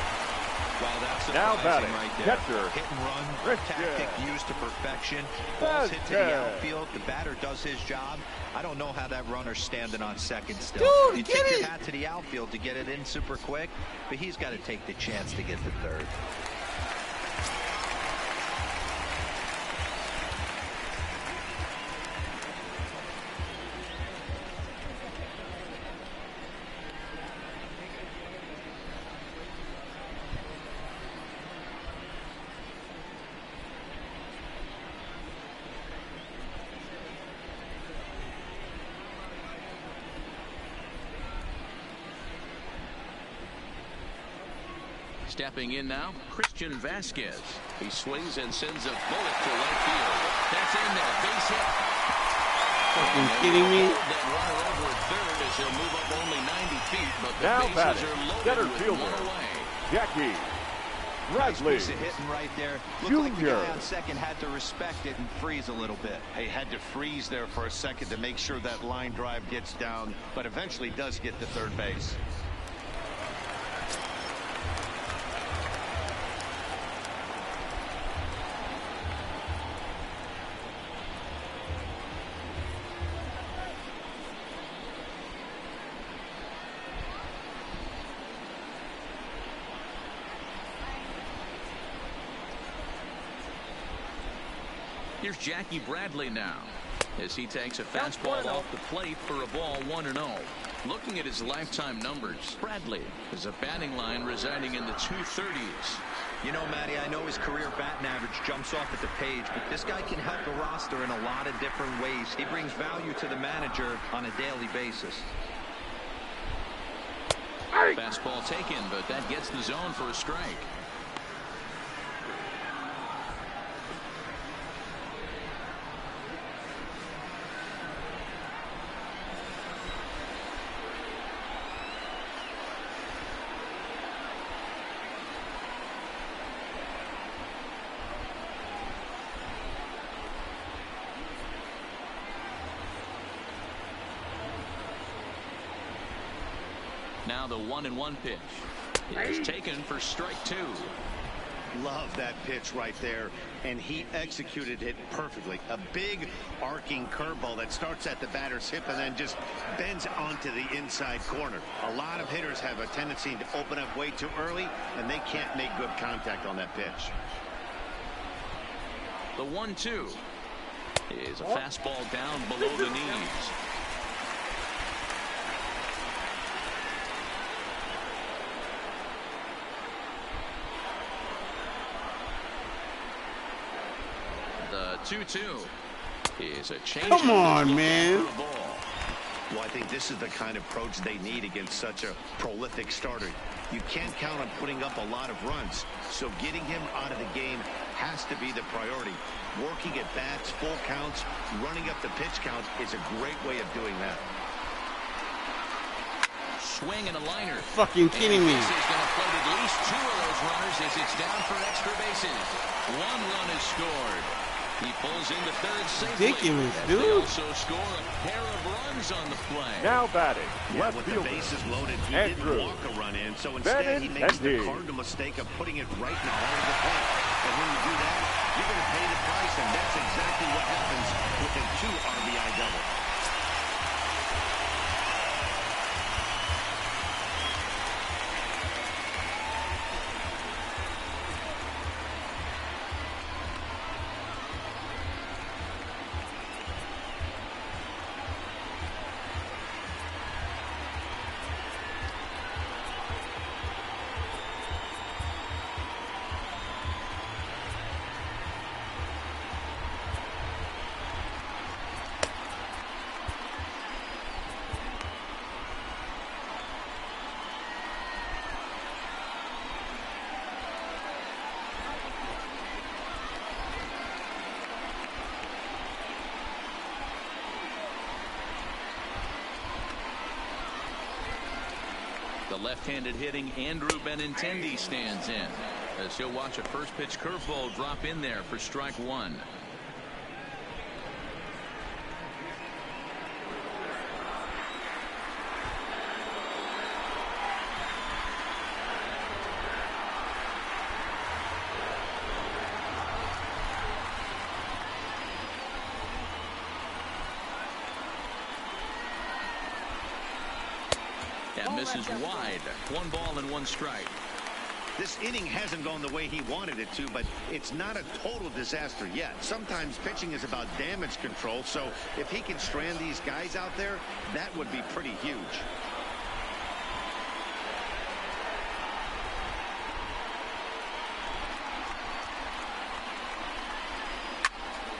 S4: Well, that's
S3: Now
S4: surprising
S3: batting,
S4: right there.
S3: catcher,
S4: Hit and run
S3: Christian.
S4: tactic used to perfection. Balls hit to the outfield. The batter does his job. I don't know how that runner's standing on second still.
S5: Dude,
S4: you
S5: get
S4: tip
S5: it.
S4: your hat to the outfield to get it in super quick, but he's got to take the chance to get to third.
S1: Stepping in now, Christian Vasquez. He swings and sends a bullet to right field. That's in there. Base hit.
S5: Fucking kidding me?
S1: That runner over at third as he'll move up only 90 feet, but the
S3: Now
S1: bases
S3: batting,
S1: are loaded
S3: center
S1: with
S3: fielder,
S1: one away.
S3: Jackie
S4: Nice
S3: Bradley
S4: piece of hitting right there. Looked like the
S3: Jr.
S4: guy on second had to respect it and freeze a little bit.
S2: He had to freeze there for a second to make sure that line drive gets down, but eventually does get to third base.
S1: Here's Jackie Bradley now as he takes a fastball off the plate for a ball 1-0. Looking at his lifetime numbers, Bradley is a batting line residing in the 230s.
S4: You know, Matty, I know his career batting average jumps off at the page, but this guy can help the roster in a lot of different ways. He brings value to the manager on a daily basis.
S1: Fastball taken, but that gets the zone for a strike. Now the 1-1 pitch is taken for strike two.
S2: Love that pitch right there, and he executed it perfectly. A big arcing curveball that starts at the batter's hip and then just bends onto the inside corner. A lot of hitters have a tendency to open up way too early, and they can't make good contact on that pitch.
S1: The 1-2 is a fastball down below the knees. The 2-2 is a change.
S5: Come on, man.
S2: Well, I think this is the kind of approach they need against such a prolific starter. You can't count on putting up a lot of runs, so getting him out of the game has to be the priority. Working at bats, full counts, running up the pitch count is a great way of doing that.
S1: Swing and a liner.
S5: Fucking kidding me.
S1: He's going to float at least two of those runners as it's down for extra bases. One run is scored. He pulls into third safely.
S5: Ridiculous,
S1: They
S5: dude.
S1: also score a pair of runs on the play.
S3: now batting,
S2: Yeah,
S3: left
S2: with the
S3: fielder,
S2: bases loaded, he
S3: Andrew
S2: didn't walk a run in, so instead he makes the
S3: Benintendi.
S2: cardinal mistake of putting it right in the heart of the plate. And when you do that, you're going to pay the price, and that's exactly what happens with a 2 RBI double.
S1: The left-handed hitting Andrew Benintendi stands in, as he'll watch a first pitch curveball drop in there for strike one. That misses wide. 1 ball and 1 strike.
S2: This inning hasn't gone the way he wanted it to, but it's not a total disaster yet. Sometimes pitching is about damage control, so if he can strand these guys out there, that would be pretty huge.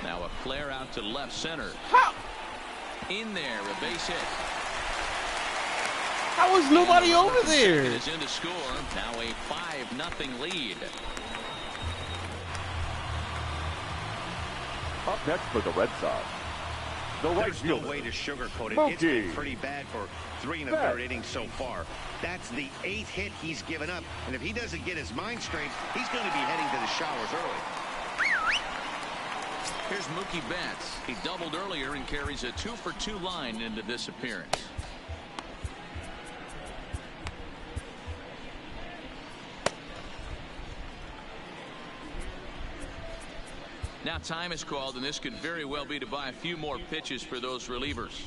S1: Now a flare out to left center. In there, a base hit.
S5: How was nobody over there?
S1: Is in to score. Now a 5-0 lead.
S3: Up next for the Red Sox, the right
S2: There's no
S3: fielder,
S2: way to sugarcoat it.
S3: Mookie
S2: It's been pretty bad for 3 1/3 innings so far. That's the 8th hit he's given up, and if he doesn't get his mind straight, he's going to be heading to the showers early.
S1: Here's Mookie Betts. He doubled earlier and carries a 2-for-2 line into this appearance. Now time is called, and this could very well be to buy a few more pitches for those relievers.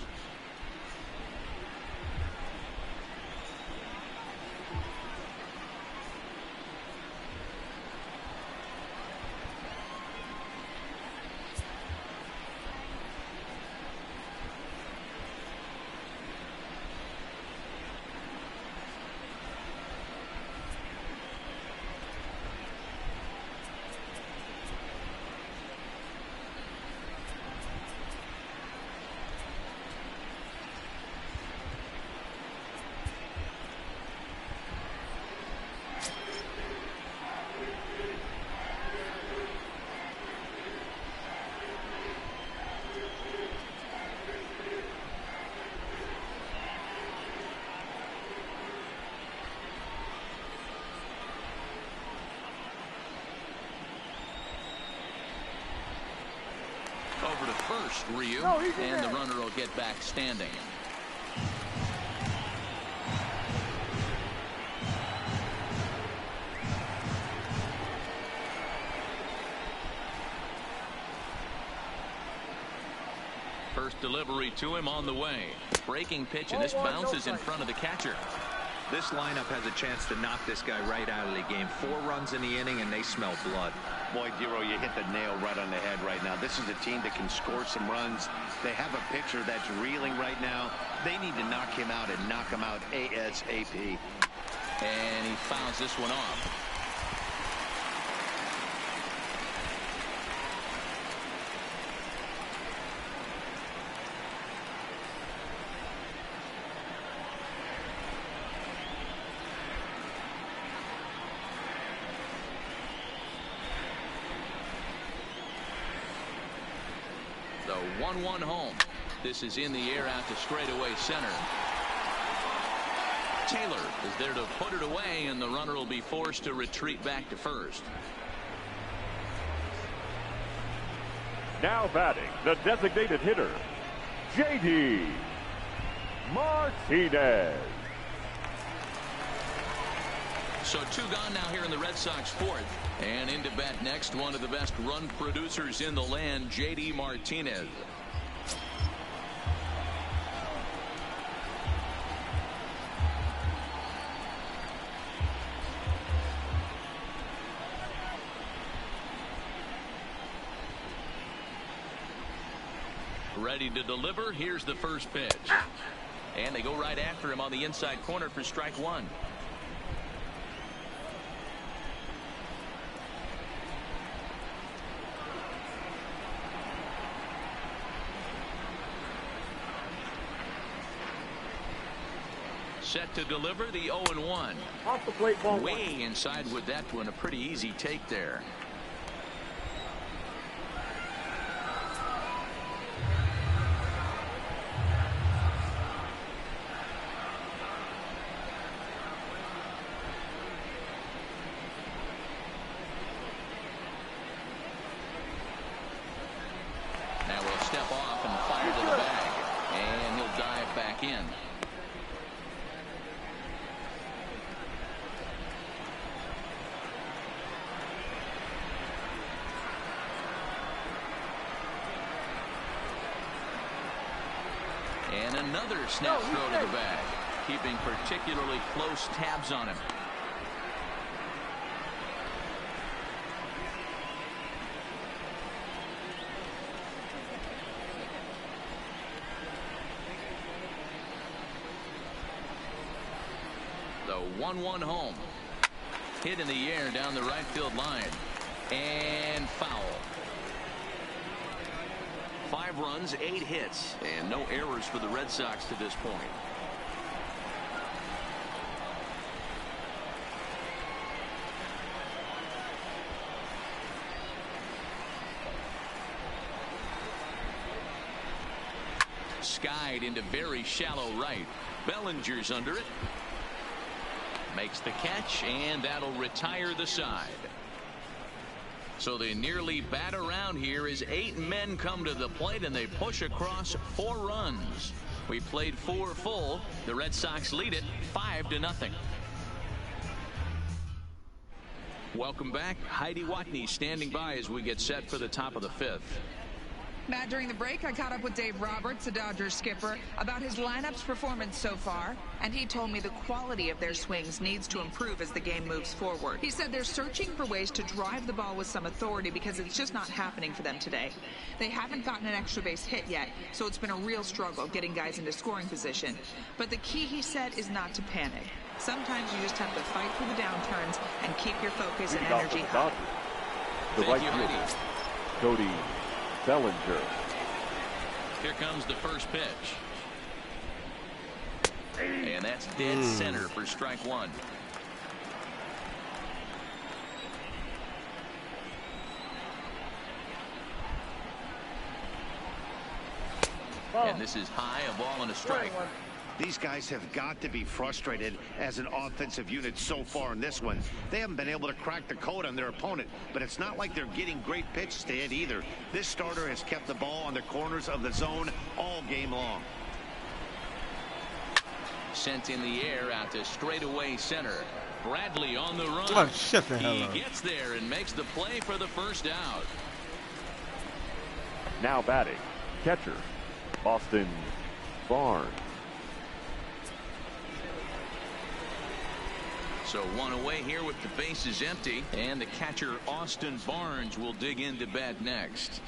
S1: Over to first, Ryu, and the runner will get back standing. First delivery to him on the way. Breaking pitch, and this bounces in front of the catcher.
S4: This lineup has a chance to knock this guy right out of the game. 4 runs in the inning, and they smell blood.
S2: Boy, Dero, you hit the nail right on the head right now. This is a team that can score some runs. They have a pitcher that's reeling right now. They need to knock him out and knock him out ASAP.
S1: And he fouls this one off. The 1-1 home. This is in the air out to straightaway center. Taylor is there to put it away, and the runner will be forced to retreat back to first.
S3: now batting, the designated hitter, J.D. Martinez.
S1: So 2 gone now here in the Red Sox 4th. And into bat next, one of the best run producers in the land, J.D. Martinez. Ready to deliver. Here's the first pitch. And they go right after him on the inside corner for strike 1. Set to deliver the 0-1.
S6: Off the plate, ball
S1: Way
S6: one.
S1: inside with that one. A pretty easy take there. Another snap throw to the bag, keeping particularly close tabs on him. The 1-1 home. Hit in the air down the right field line. And foul. 5 runs, 8 hits, and no errors for the Red Sox to this point. Skied into very shallow right. Bellinger's under it. Makes the catch, and that'll retire the side. So they nearly bat around here as 8 men come to the plate, and they push across 4 runs. We played 4 full. The Red Sox lead it 5-0. Welcome back. Heidi Watney standing by as we get set for the top of the 5th.
S7: Matt, during the break, I caught up with Dave Roberts, the Dodgers skipper, about his lineup's performance so far, and he told me the quality of their swings needs to improve as the game moves forward. He said they're searching for ways to drive the ball with some authority because it's just not happening for them today. They haven't gotten an extra base hit yet, so it's been a real struggle getting guys into scoring position. But the key, he said, is not to panic. Sometimes you just have to fight through the downturns and keep your focus and energy high.
S3: The right fielder, Cody Bellinger.
S1: Here comes the first pitch. And that's dead center for strike 1. And this is high, a ball and a strike.
S2: These guys have got to be frustrated as an offensive unit so far in this one. They haven't been able to crack the code on their opponent, but it's not like they're getting great pitches to hit either. This starter has kept the ball on the corners of the zone all game long.
S1: Sent in the air out to straightaway center. Bradley on the run.
S5: Oh, shut the hell
S1: he
S5: up.
S1: gets there and makes the play for the first out.
S3: Now batting, catcher, Austin Barnes.
S1: So 1 away here with the bases empty, and the catcher Austin Barnes will dig into bat next.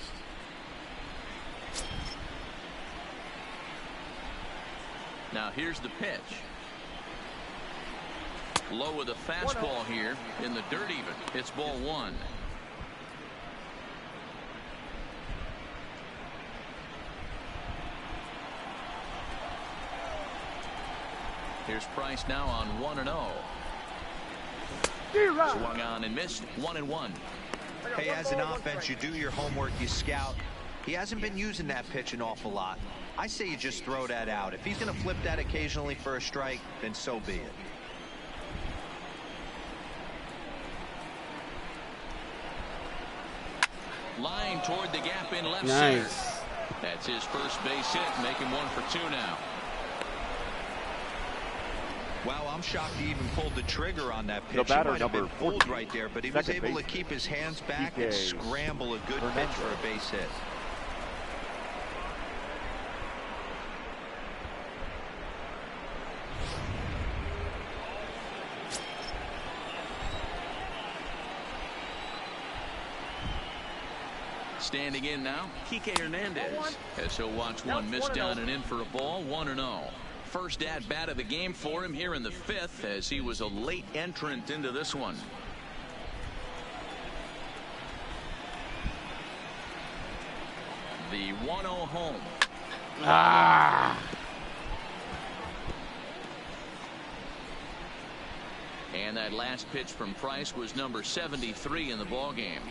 S1: Now here's the pitch. Low with a fastball here in the dirt even. It's ball 1. Here's Price now on 1-0. Swung on and missed. 1-1.
S4: Hey, as an offense, you do your homework, you scout. He hasn't been using that pitch an awful lot. I say you just throw that out. If he's going to flip that occasionally for a strike, then so be it.
S1: Line toward the gap in left
S5: Nice.
S1: center. That's his first base hit, making 1 for 2 now.
S4: Wow, I'm shocked he even pulled the trigger on that pitch.
S3: The batter,
S4: he might have been
S3: number
S4: pulled
S3: 14,
S4: right there, but he was
S3: second
S4: able to
S3: base,
S4: keep his hands back and
S3: PK
S4: scramble a good pitch for a base hit.
S1: Standing in now, Kike Hernandez, as he'll watch one miss down and in for a ball. 1-0. First at bat of the game for him here in the 5th, as he was a late entrant into this one. The 1-0 home. And that last pitch from Price was number 73 in the ball game.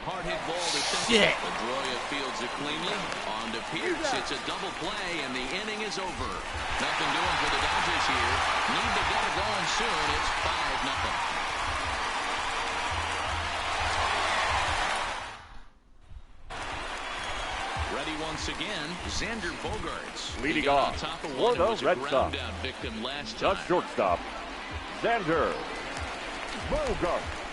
S1: Hard hit ball to center. Pedroia fields it cleanly. On to Pierce. It's a double play, and the inning is over. Nothing doing for the Dodgers here. Need to get it going soon. It's 5-0. Ready once again, Xander Bogaerts.
S3: Leading off
S1: top of
S3: for
S1: one
S3: the
S1: was a
S3: Red Sox.
S1: ground-out victim last
S3: The
S1: time.
S3: shortstop, Xander Bogaerts.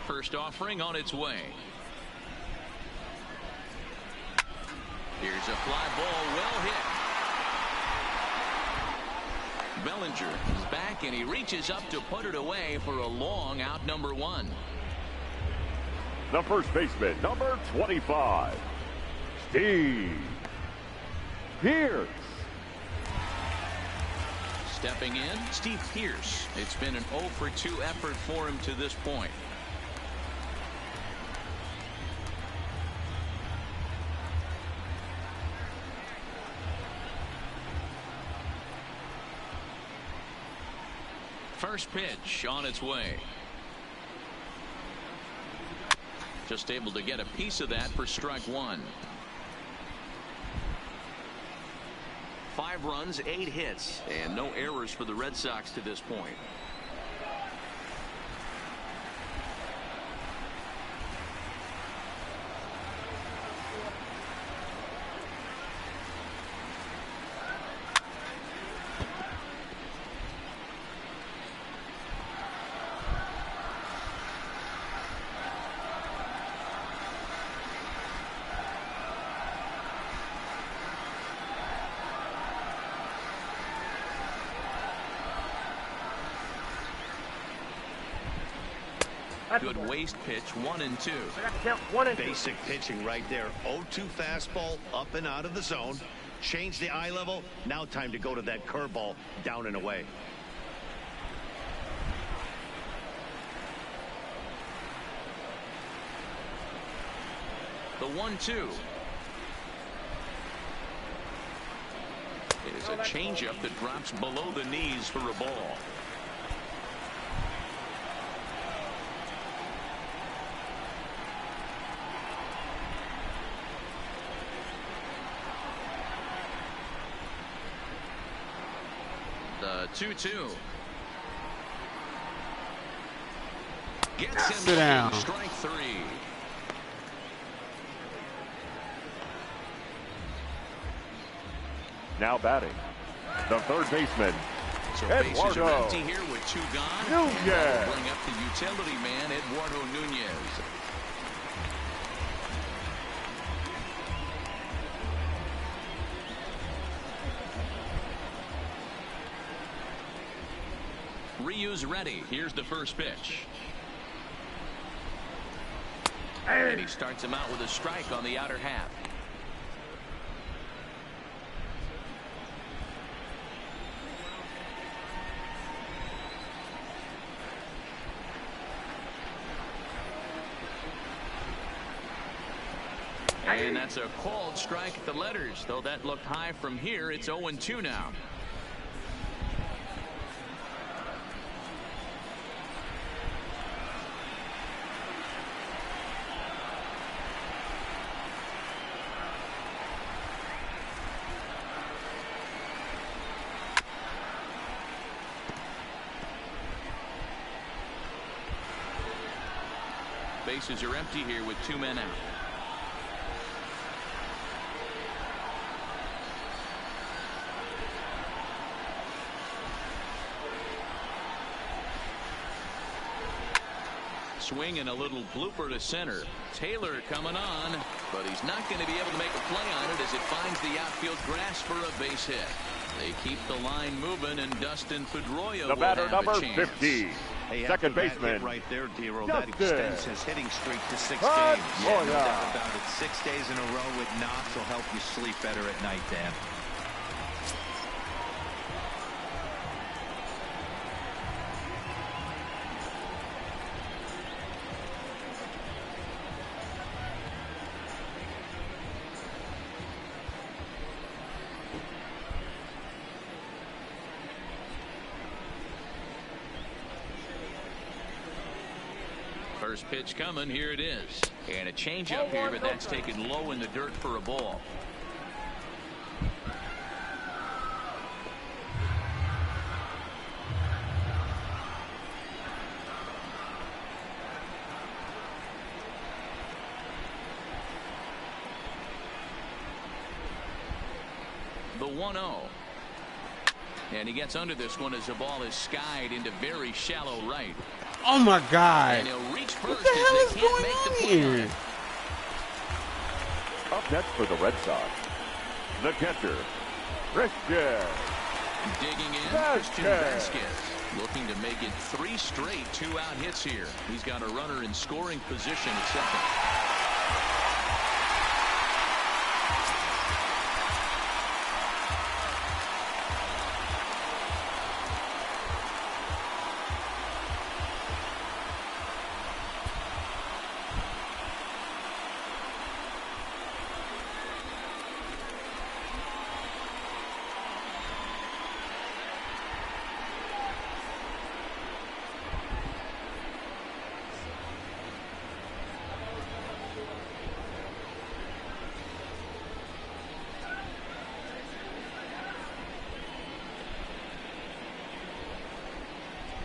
S1: First offering on its way. Here's a fly ball, well hit. Bellinger is back, and he reaches up to put it away for a long out, number 1.
S3: The first baseman, number 25, Steve Pearce.
S1: Stepping in, Steve Pearce. It's been an 0 for 2 effort for him to this point. First pitch on its way. Just able to get a piece of that for strike 1. 5 runs, 8 hits, and no errors for the Red Sox to this point. Good waste pitch, 1 and 2.
S2: Basic pitching right there. 0-2 fastball, up and out of the zone. Change the eye level. Now time to go to that curveball, down and away.
S1: The 1-2. It is a changeup that drops below the knees for a ball. The 2-2. Gets him.
S5: Sit down.
S1: Strike 3.
S3: Now batting, the third baseman,
S1: So bases are
S3: Eduardo
S1: empty here with 2 gone.
S3: Nunez.
S1: And that will bring up the utility man, Eduardo Nunez. Ryu's ready. Here's the first pitch. And he starts him out with a strike on the outer half. And that's a called strike at the letters, though that looked high from here. It's 0-2 now. Bases are empty here with 2 men out. Swing and a little blooper to center. Taylor coming on, but he's not going to be able to make a play on it as it finds the outfield grass for a base hit. They keep the line moving, and Dustin Pedroia
S3: the
S1: will
S3: batter,
S1: have
S3: number
S1: a chance.
S3: 50, second baseman,
S2: right there, Dero.
S3: Justin.
S2: That extends his hitting streak to 6
S3: Pedroia.
S2: games.
S4: Yeah, no doubt about it. 6 days in a row with knocks will help you sleep better at night, Dan.
S1: First pitch coming. Here it is. And a changeup here, but that's taken low in the dirt for a ball. The 1-0. And he gets under this one as the ball is skied into very shallow right.
S5: Oh my God.
S1: And he'll reach first
S5: What the hell
S1: as
S5: is
S1: they
S5: going
S1: can't make the
S5: on
S1: play.
S5: here?
S3: Up next for the Red Sox, the catcher, Christian.
S1: Digging in,
S3: Vasquez.
S1: Christian Vasquez, looking to make it 3 straight 2-out hits here. He's got a runner in scoring position at second.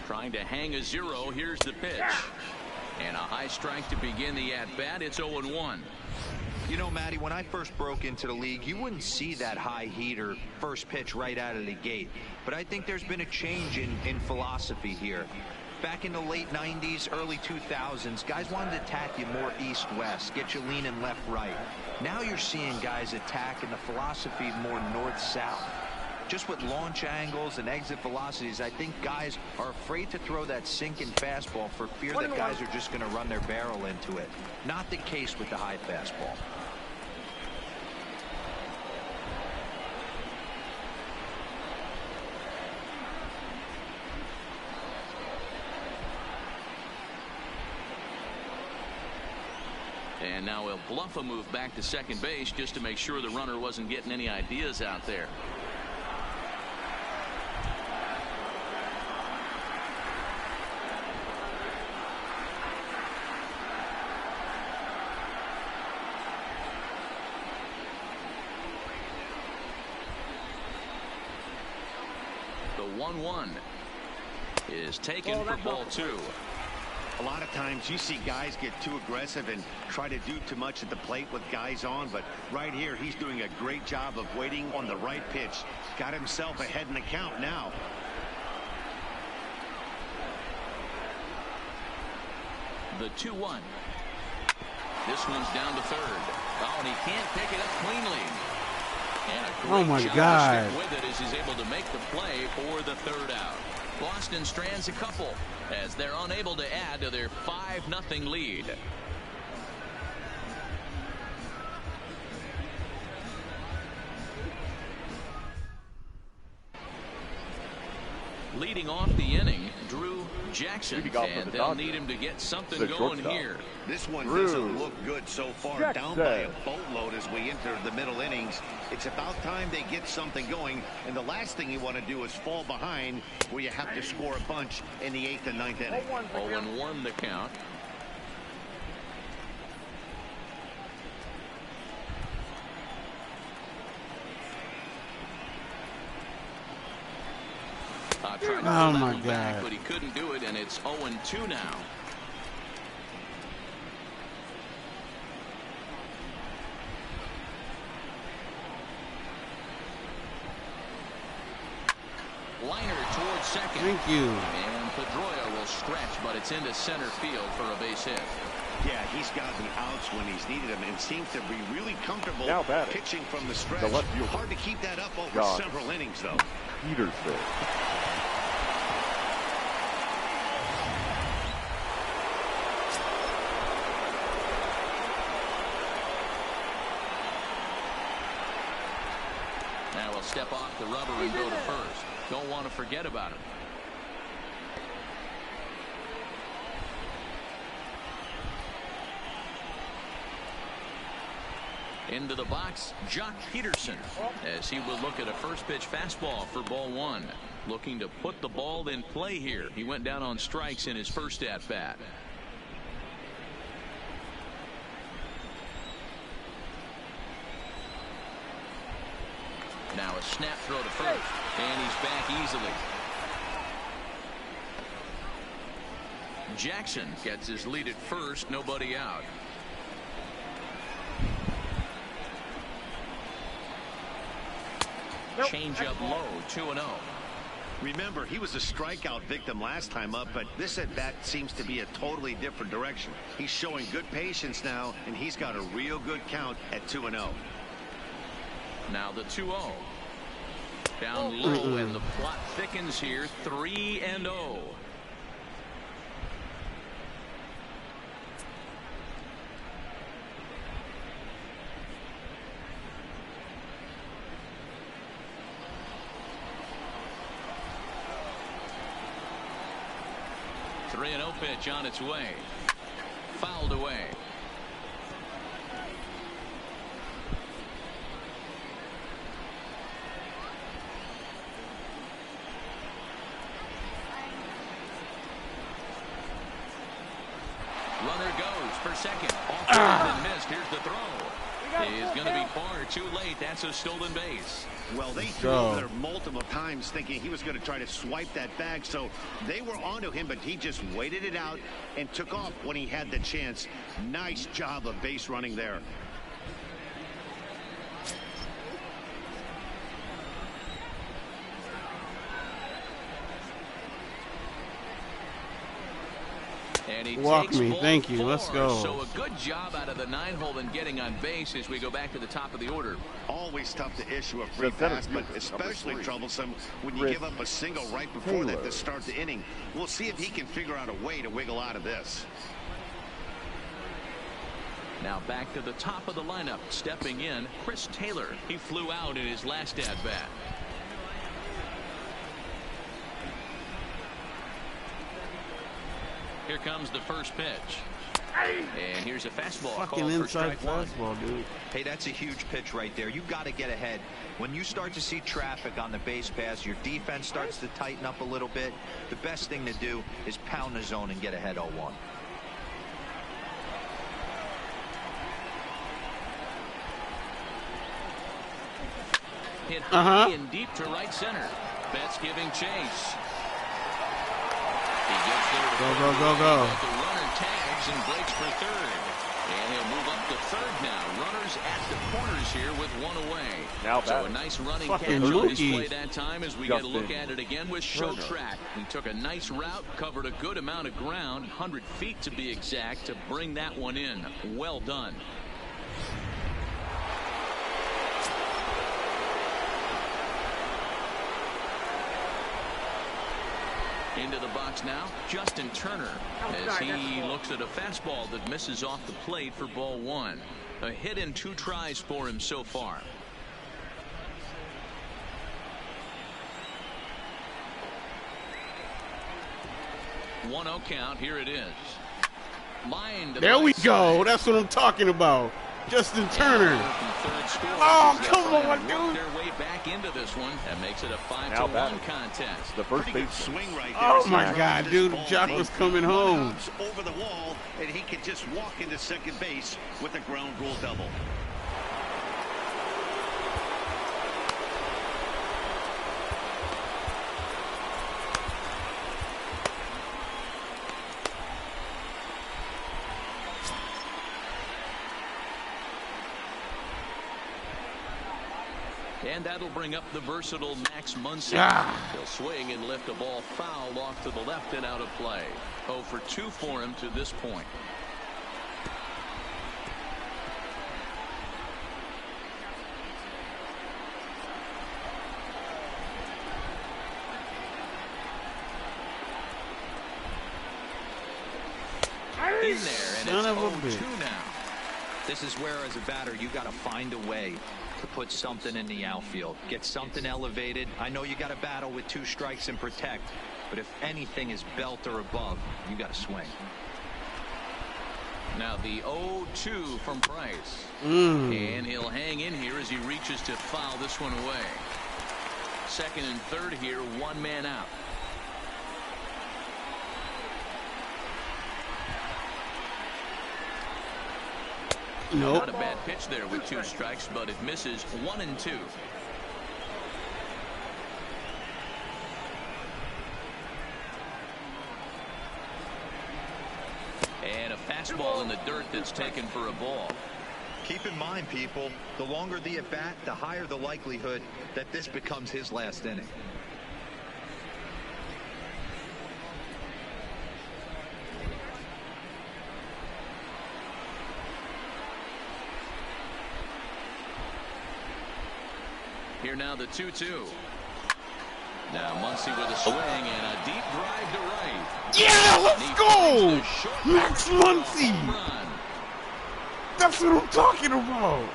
S1: Trying to hang a 0. Here's the pitch. And a high strike to begin the at-bat. It's 0-1.
S4: You know, Matty, when I first broke into the league, you wouldn't see that high heater first pitch right out of the gate. But I think there's been a change in philosophy here. Back in the late 90s, early 2000s, guys wanted to attack you more east-west, get you leaning left-right. Now you're seeing guys attack in the philosophy more north-south. Just with launch angles and exit velocities, I think guys are afraid to throw that sinking fastball for fear that guys are just going to run their barrel into it. Not the case with the high fastball.
S1: And now he'll bluff a move back to second base just to make sure the runner wasn't getting any ideas out there. The 1-1 is taken for ball 2.
S2: A lot of times you see guys get too aggressive and try to do too much at the plate with guys on, but right here he's doing a great job of waiting on the right pitch. Got himself ahead in the count now.
S1: The 2-1. This one's down to third. Oh, and he can't pick it up cleanly. And a great
S5: Oh my
S1: job
S5: God.
S1: to stick with it as he's able to make the play for the third out. Boston strands a couple as they're unable to add to their 5-0 lead. Leading off the inning, Drew Jackson, and they'll need him to get something going here.
S2: This one doesn't look good so far. Down by a boatload as we enter the middle innings. It's about time they get something going, and the last thing you want to do is fall behind where you have to score a bunch in the 8th and 9th inning.
S1: 0-1 the count. Tried to
S5: Oh my
S1: one back,
S5: God.
S1: but he couldn't do it, and it's 0-2 now. Liner towards second.
S5: Thank you.
S1: And Pedroia will stretch, but it's into center field for a base hit.
S2: Yeah, he's got the outs when he's needed them and seems to be really comfortable pitching from the stretch.
S3: The left fielder.
S2: Hard to keep that up over
S3: John
S2: several innings, though.
S3: Peterson.
S1: Now we'll step off the rubber and go to first. Don't want to forget about him. Into the box, Jock Peterson, as he will look at a first pitch fastball for ball 1. Looking to put the ball in play here. He went down on strikes in his first at bat. Now a snap throw to first, and he's back easily. Jackson gets his lead at first, nobody out. Change up low, 2-0.
S2: Remember, he was a strikeout victim last time up, but this at-bat seems to be a totally different direction. He's showing good patience now, and he's got a real good count at 2-0.
S1: Now the 2-0. Down low, and the plot thickens here, 3-0. Pitch on its way. Fouled away. Runner goes for second. Off and missed. Here's the throw. He's going to be far too late. That's a stolen base.
S2: Well, they threw over there multiple times thinking he was going to try to swipe that bag, so they were onto him, but he just waited it out and took off when he had the chance. Nice job of base running there.
S1: And he
S5: Walk
S1: takes
S5: me.
S1: ball
S5: Thank you.
S1: 4.
S5: Let's go.
S1: So a good job out of the 9-hole in getting on base as we go back to the top of the order.
S2: Always tough to issue a free pass, but especially troublesome when you give up a single right before that to start the inning. We'll see if he can figure out a way to wiggle out of this.
S1: Now back to the top of the lineup. Stepping in, Chris Taylor. He flew out in his last at-bat. Here comes the first pitch. And here's a fastball
S5: Fucking
S1: called for
S5: inside
S1: strike one.
S5: fastball, dude.
S4: Hey, that's a huge pitch right there. You've got to get ahead. When you start to see traffic on the base pass, your defense starts to tighten up a little bit. The best thing to do is pound the zone and get ahead 0-1.
S1: Hit high and deep to right center. Betts giving chase. He gets there to
S5: Go.
S1: the runner tags and breaks for third. And he'll move up to third now. Runners at the corners here with one away.
S3: Now
S1: so a nice running catch
S5: Fucking
S1: on
S5: rookie.
S1: display that time as we get a look at it again with Show Track. He took a nice route, covered a good amount of ground, 100 feet to be exact, to bring that one in. Well done. Into the box now, Justin Turner, as he looks at a fastball that misses off the plate for ball 1. A hit and 2 tries for him so far. One 0 count. Here it is. Line to
S5: There we
S1: right
S5: go.
S1: side.
S5: That's what I'm talking about. Justin Turner. Oh, come on, dude.
S1: Their way back into this one. That makes it a 5-1 contest.
S3: The first
S2: Pretty good
S3: base.
S2: swing right there.
S5: Oh my God, dude. Jock was coming home.
S2: Over the wall, and he can just walk into second base with a ground rule double.
S1: And that'll bring up the versatile Max Muncy. He'll swing and lift a ball foul off to the left and out of play. 0 for 2 for him to this point. In there, and
S5: Son
S1: it's
S5: of a
S1: 0-2
S5: bitch.
S1: now.
S4: This is where, as a batter, you got to find a way to put something in the outfield. Get something elevated. I know you got to battle with 2 strikes and protect, but if anything is belt or above, you got to swing.
S1: Now the 0-2 from Price. And he'll hang in here as he reaches to foul this one away. Second and third here, 1 man out.
S5: Nope.
S1: Not a bad pitch there with 2 strikes, but it misses 1 and 2. And a fastball in the dirt that's taken for a ball.
S4: Keep in mind, people, the longer the at-bat, the higher the likelihood that this becomes his last inning.
S1: Here now the 2-2. Now Muncy with a swing and a deep drive to right.
S5: Yeah, let's go! Max Muncy! That's what I'm talking about.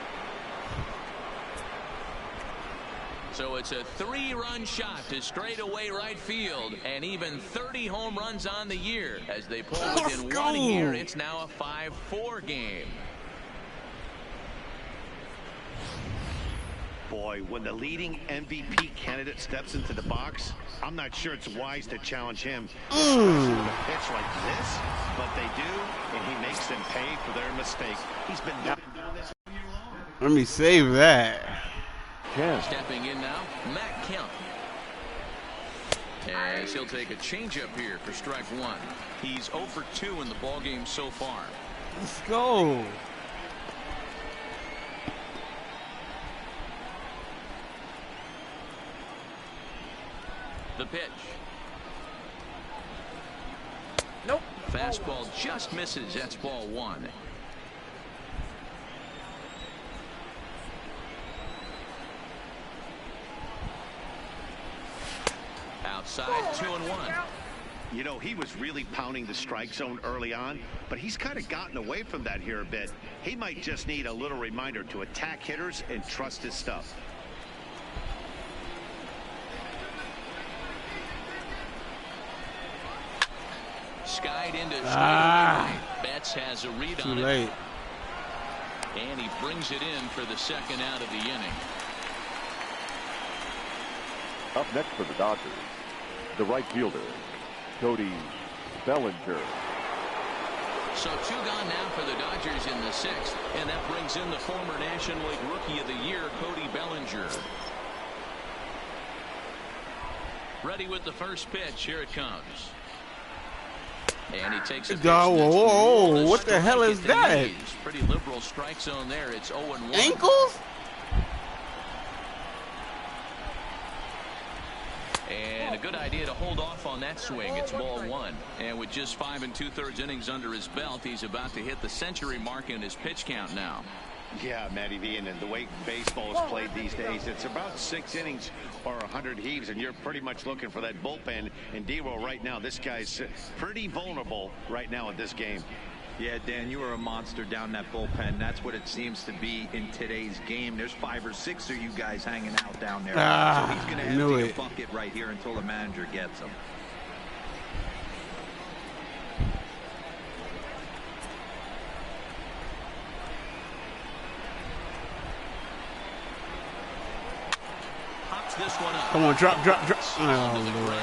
S1: So it's a 3-run shot to straightaway right field, and even 30 home runs on the year. As they pull within one here, it's now a 5-4 game.
S2: Boy, when the leading MVP candidate steps into the box, I'm not sure it's wise to challenge him, especially with a pitch like this, but they do, and he makes them pay for their mistake. He's been doing this all year long.
S5: Let me save that.
S1: Stepping in now, Matt Kemp. As he'll take a changeup here for strike one. He's 0 for 2 in the ballgame so far.
S5: Let's go.
S1: The pitch.
S6: Nope.
S1: Fastball just misses. That's ball one. Outside, 2-1.
S2: You know, he was really pounding the strike zone early on, but he's kind of gotten away from that here a bit. He might just need a little reminder to attack hitters and trust his stuff.
S1: Skied into straight. Betts has a read on
S5: Too late.
S1: it. And he brings it in for the second out of the inning.
S3: Up next for the Dodgers, the right fielder, Cody Bellinger.
S1: So 2 gone now for the Dodgers in the 6th, and that brings in the former National League Rookie of the Year, Cody Bellinger. Ready with the first pitch. Here it comes. And he takes a pitch.
S5: Whoa, what the hell is that?
S1: Pretty liberal strike zone there. It's 0-1.
S5: Ankles?
S1: And a good idea to hold off on that swing. It's ball one. And with just 5 2/3 innings under his belt, he's about to hit the century mark in his pitch count now.
S2: Yeah, Matty V, and the way baseball is played these days, it's about 6 innings or 100 heaves, and you're pretty much looking for that bullpen. And D-Roll right now, this guy's pretty vulnerable right now in this game.
S4: Yeah, Dan, you are a monster down that bullpen. That's what it seems to be in today's game. There's 5 or 6 of you guys hanging out down there. So he's going to empty a bucket right here until the manager gets him.
S1: Pops this one up.
S5: Come on, drop.
S1: Oh, Lord.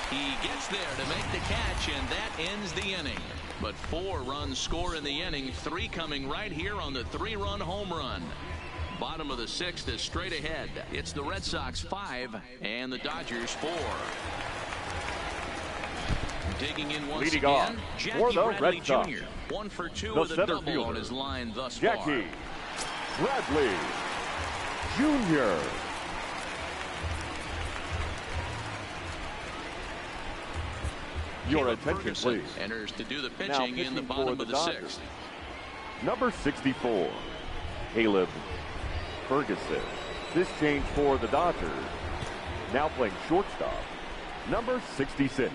S1: He gets there to make the catch, and that ends the inning. But 4 runs score in the inning, 3 coming right here on the 3-run home run. Bottom of the 6th is straight ahead. It's the Red Sox 5 and the Dodgers 4. Digging in once
S3: Leading
S1: again,
S3: off
S1: Jackie
S3: for the
S1: Bradley
S3: Red Sox,
S1: Jr. 1 for 2
S3: the
S1: with a
S3: center
S1: double
S3: fielder,
S1: on his line thus
S3: Jackie
S1: far.
S3: Bradley Jr. Your attention,
S1: Ferguson
S3: please.
S1: enters to do the
S3: Now
S1: pitching in the bottom
S3: for
S1: of the
S3: Dodgers.
S1: 6th.
S3: Number 64, Caleb Ferguson. This change for the Dodgers. Now playing shortstop, number 66,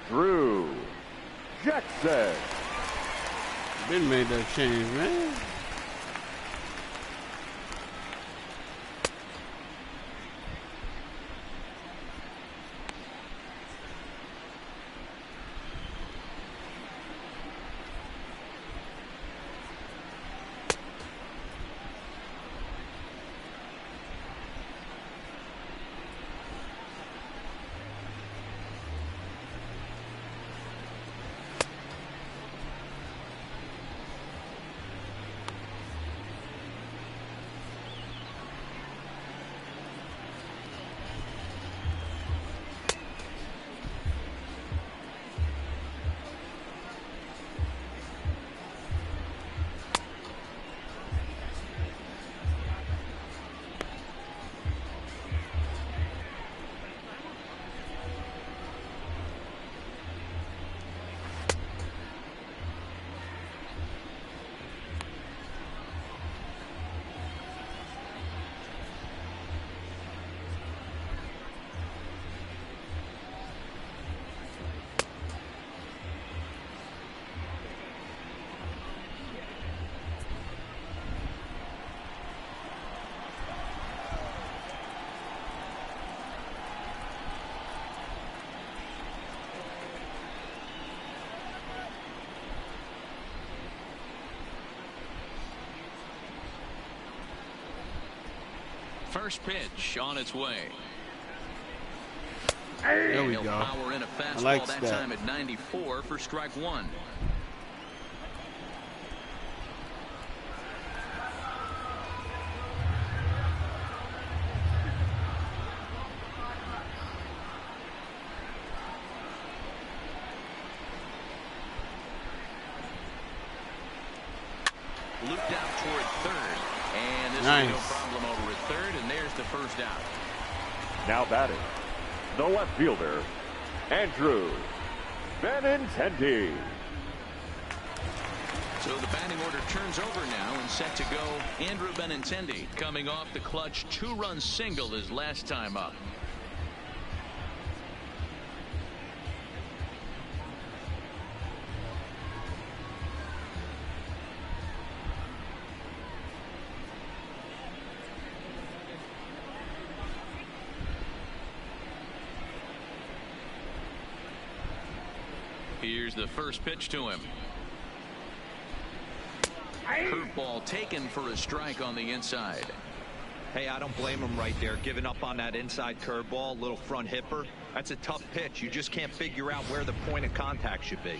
S3: Drew Jackson.
S5: Been made that change, man.
S1: First pitch on its way.
S5: There we
S1: He'll
S5: go.
S1: power in a fastball
S5: like
S1: that
S5: that
S1: time at 94 for strike one. Looped out toward third, and this
S5: Nice.
S1: is no problem over at third, and there's the first out.
S3: Now batting, the left fielder, Andrew Benintendi.
S1: So the batting order turns over now and set to go. Andrew Benintendi coming off the clutch two-run single his last time up. Here's the first pitch to him. Curveball taken for a strike on the inside.
S4: Hey, I don't blame him right there. Giving up on that inside curveball, little front hipper. That's a tough pitch. You just can't figure out where the point of contact should be.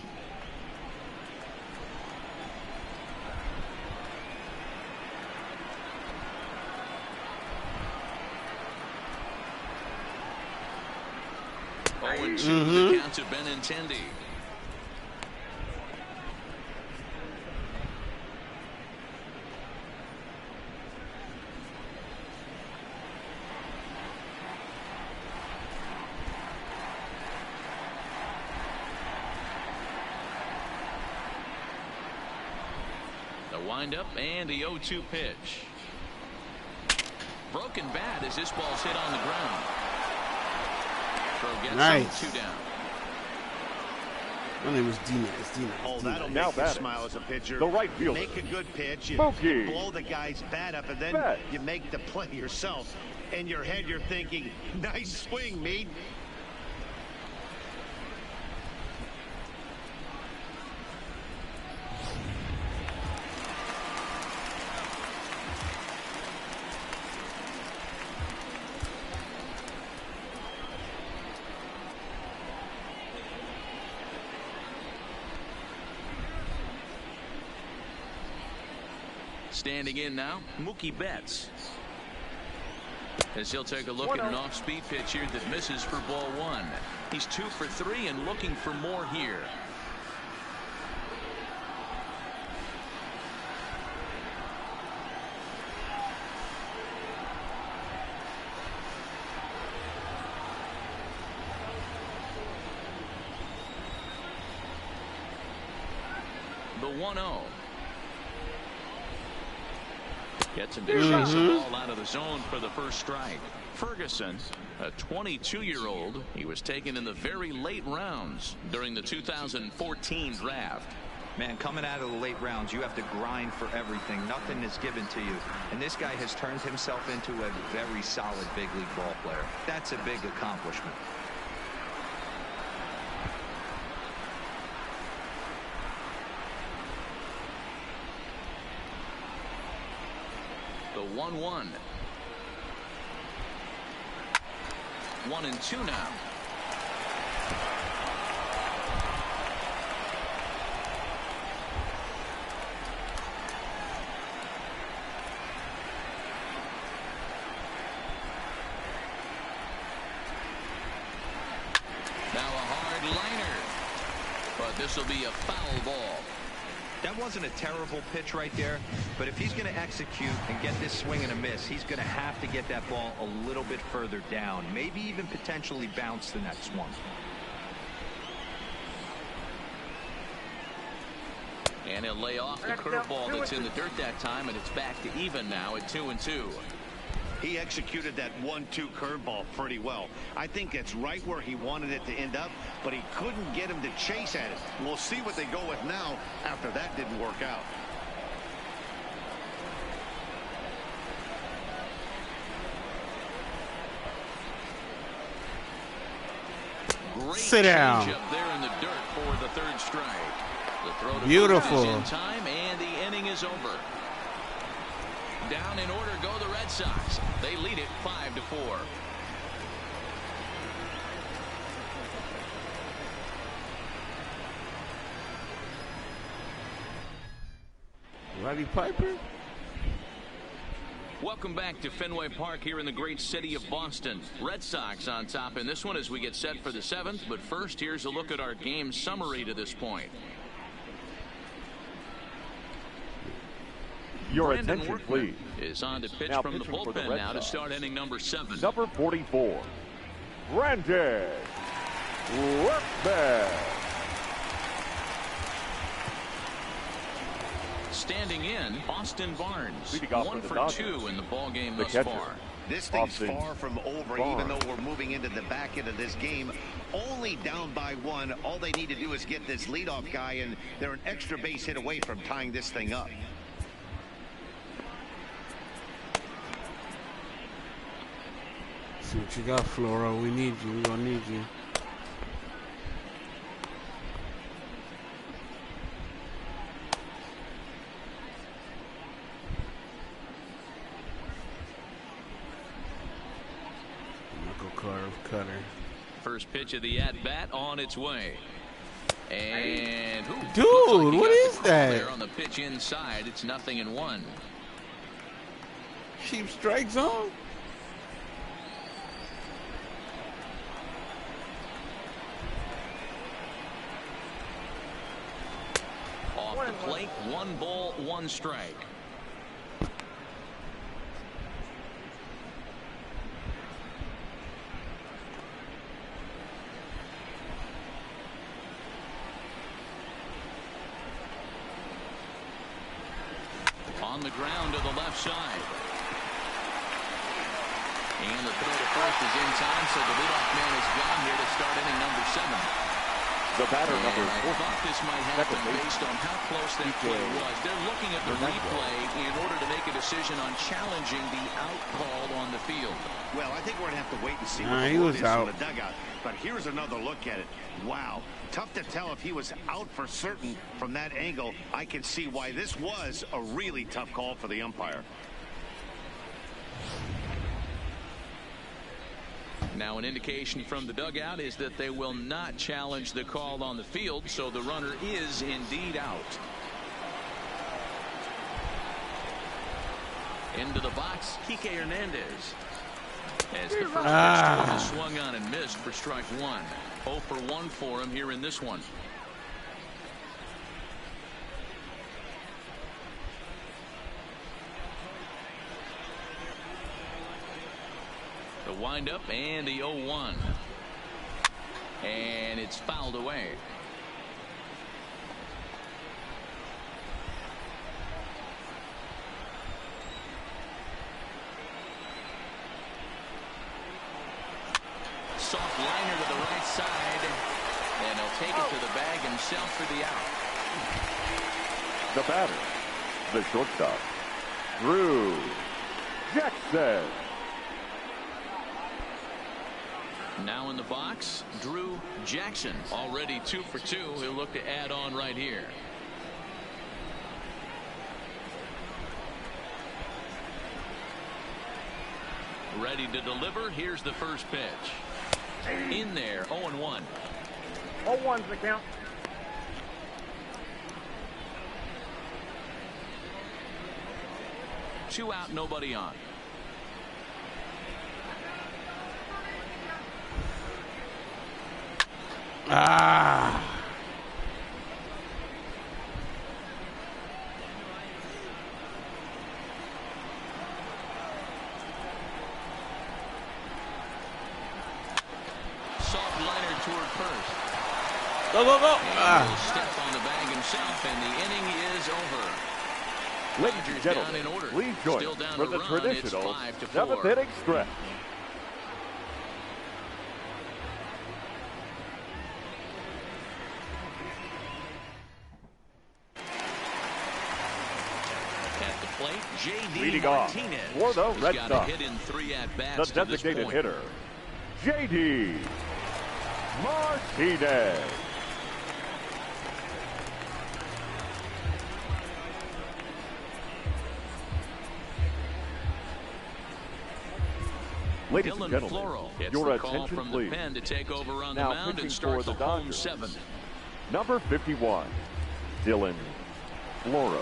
S1: Oh, and two the count to Benintendi. The windup and the 0-2 pitch. Broken bat as this ball's hit on the ground. Throw gets
S5: Nice.
S1: 2 down.
S5: My name is Dina.
S2: Oh, that'll
S3: Now
S2: make you
S3: batting,
S2: smile as a pitcher.
S3: the right fielder,
S2: Make a good pitch. You
S3: Smokey
S2: blow the guy's bat up, and then
S3: Bet.
S2: you make the play yourself. In your head, you're thinking, nice swing, Meade.
S1: Standing in now, Mookie Betts. As he'll take a look at an off-speed pitch here that misses for ball one. He's 2 for 3 and looking for more here. The 1-0. Gets him to chase the ball out of the zone for the first strike. Ferguson, a 22-year-old. He was taken in the very late rounds during the 2014 draft.
S4: Man, coming out of the late rounds, you have to grind for everything. Nothing is given to you. And this guy has turned himself into a very solid big league ball player. That's a big accomplishment.
S1: The 1-1. 1-2 now. Now a hard liner, but this will be a foul ball.
S4: That wasn't a terrible pitch right there, but if he's going to execute and get this swing and a miss, he's going to have to get that ball a little bit further down, maybe even potentially bounce the next one.
S1: And he'll lay off the curveball that's in the dirt that time, and it's back to even now at 2-2.
S2: He executed that 1-2 curveball pretty well. I think it's right where he wanted it to end up, but he couldn't get him to chase at it. We'll see what they go with now after that didn't work out.
S1: Great
S5: Sit down.
S1: change up there in the dirt for the third strike. The throw to
S5: Beautiful.
S1: first is in time, and the inning is over. Down in order go the Red Sox. They lead it 5-4.
S5: Roddy Piper?
S1: Welcome back to Fenway Park here in the great city of Boston. Red Sox on top in this one as we get set for the 7th. But first, here's a look at our game summary to this point.
S3: Your
S1: Brandon
S3: attention,
S1: Workman
S3: please.
S1: is on to pitch
S3: Now
S1: from the
S3: pitching for the
S1: bullpen
S3: Red
S1: now to
S3: Sox.
S1: start inning number 7.
S3: Number 44, Brandon Workman.
S1: Standing in, Austin Barnes.
S3: Leading off
S1: 1
S3: for the
S1: for
S3: Dodgers.
S1: 2 in the ball game
S3: The
S1: thus
S3: catcher.
S1: far.
S2: This thing's
S3: Austin
S2: far from over,
S3: Barnes.
S2: even though we're moving into the back end of this game. Only down by 1. All they need to do is get this leadoff guy, and they're an extra base hit away from tying this thing up.
S5: See what you got, Floro. We need you. We're going to need you. Cutter.
S1: First pitch of the at-bat on its way. And
S5: dude,
S1: like
S5: what is that?
S1: There on the pitch inside, it's 0-1.
S5: Cheap strike zone?
S1: Off the plate, 1 ball, 1 strike. On the ground to the left side. And the throw to first is in time, so the leadoff man is gone here to start inning number 7.
S3: The batter, number
S1: And I
S3: 4.
S1: thought this might happen based on how close that play was. They're looking at the replay in order to make a decision on challenging the out call on the field.
S2: Well, I think we're going to have to wait and see
S5: Nah,
S2: what
S5: he
S2: the
S5: was
S2: is from
S5: out.
S2: the dugout. But here's another look at it. Wow. Tough to tell if he was out for certain from that angle. I can see why this was a really tough call for the umpire.
S1: Now an indication from the dugout is that they will not challenge the call on the field, so the runner is indeed out. Into the box, Kike Hernandez. As the first pitch is swung on and missed for strike 1. 0 for 1 for him here in this one. The windup and the 0-1. And it's fouled away. Soft liner to the right side. And he'll take it to the bag himself for the out.
S3: The batter, the shortstop, Drew Jackson.
S1: Now in the box, Drew Jackson. Already 2 for 2. He'll look to add on right here. Ready to deliver. Here's the first pitch. In there, 0-1.
S6: 0-1's the count.
S1: Two out, nobody on. Soft liner toward first.
S5: Go, go, go.
S1: And he'll step on the bag himself, and the inning is over.
S3: Ladies and
S1: Dodgers
S3: gentlemen,
S1: down in order.
S3: please join
S1: Still
S3: us
S1: down
S3: for
S1: to
S3: the
S1: run.
S3: traditional
S1: It's 5-4.
S3: 7th inning stretch.
S1: At the plate, J.D.
S3: Leading off
S1: Martinez.
S3: for the
S1: He's
S3: Red
S1: got
S3: Sox,
S1: a hit in 3 at-bats
S3: the
S1: to this
S3: designated
S1: point.
S3: hitter, J.D. Martinez. Ladies and
S1: Dylan
S3: gentlemen,
S1: Floral gets
S3: your
S1: the call
S3: attention,
S1: from
S3: please.
S1: the pen to take over on the
S3: Now
S1: mound
S3: pitching
S1: and start
S3: for
S1: the
S3: the
S1: home
S3: Dodgers.
S1: 7th.
S3: Number 51, Dylan Floro.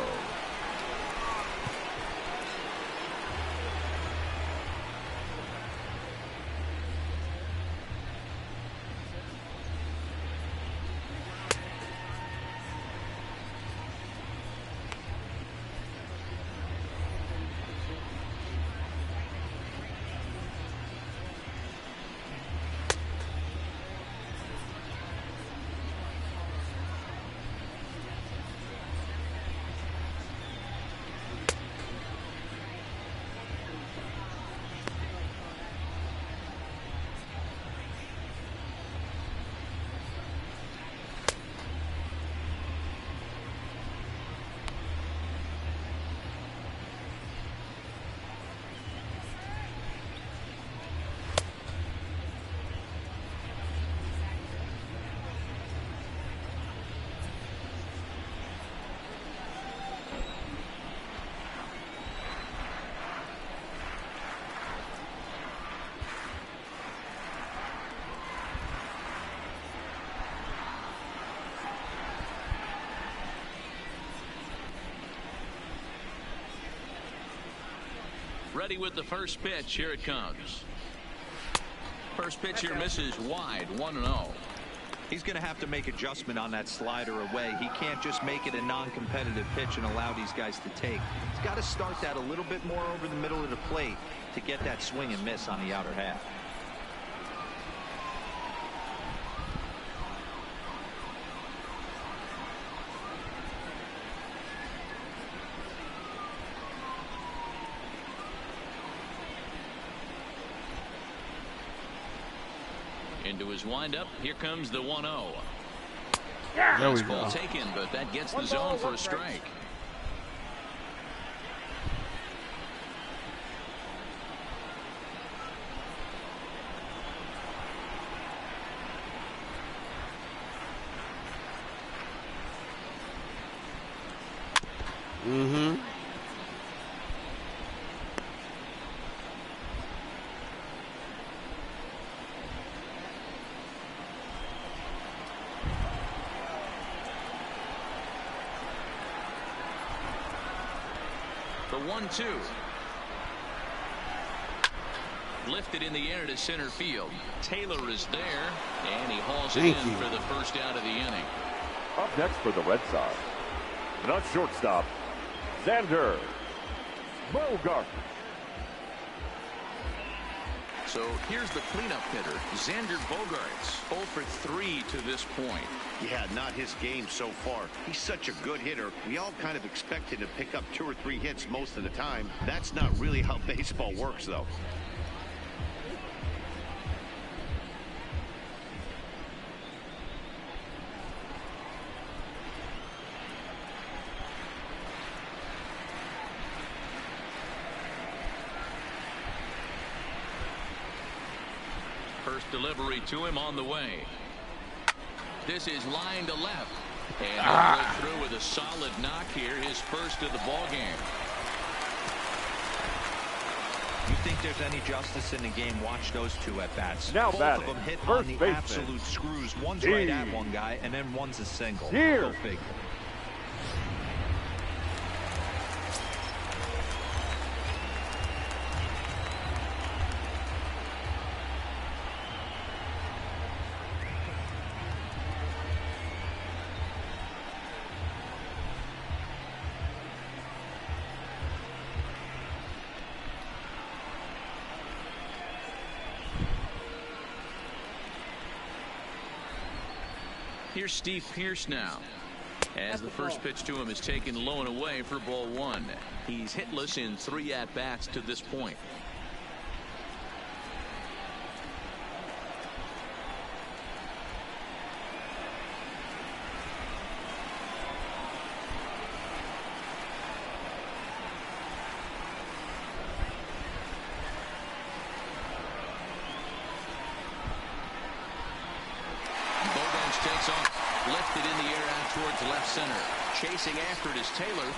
S1: Ready with the first pitch. Here it comes. First pitch here misses wide. 1-0.
S4: He's going to have to make adjustment on that slider away. He can't just make it a non-competitive pitch and allow these guys to take. He's got to start that a little bit more over the middle of the plate to get that swing and miss on the outer half.
S1: Into his windup. Here comes the 1-0.
S5: There we
S1: Ball
S5: go.
S1: taken, but that gets the zone for a strike.
S5: Mm-hmm.
S1: The 1-2. Lifted in the air to center field. Taylor is there, and he hauls it in for the first out of the inning.
S3: Up next for the Red Sox, the shortstop, Xander Bogaerts.
S1: So here's the cleanup hitter, Xander Bogaerts, 0 for 3 to this point.
S2: Yeah, not his game so far. He's such a good hitter. We all kind of expect him to pick up 2 or 3 hits most of the time. That's not really how baseball works, though.
S1: First delivery to him on the way. This is line to left. And he'll go through with a solid knock here, his first of the ball game.
S4: You think there's any justice in the game? Watch those 2 at bats.
S3: Now
S4: both
S3: batting,
S4: of them hit
S3: first
S4: on the
S3: baseman,
S4: absolute screws. One's right at one guy, and then one's a single.
S3: Here.
S4: Go figure.
S1: Here's Steve Pearce now, as the first pitch to him is taken low and away for ball 1. He's hitless in 3 at-bats to this point. Takes off, lifted in the air out towards left center. Chasing after it is Taylor.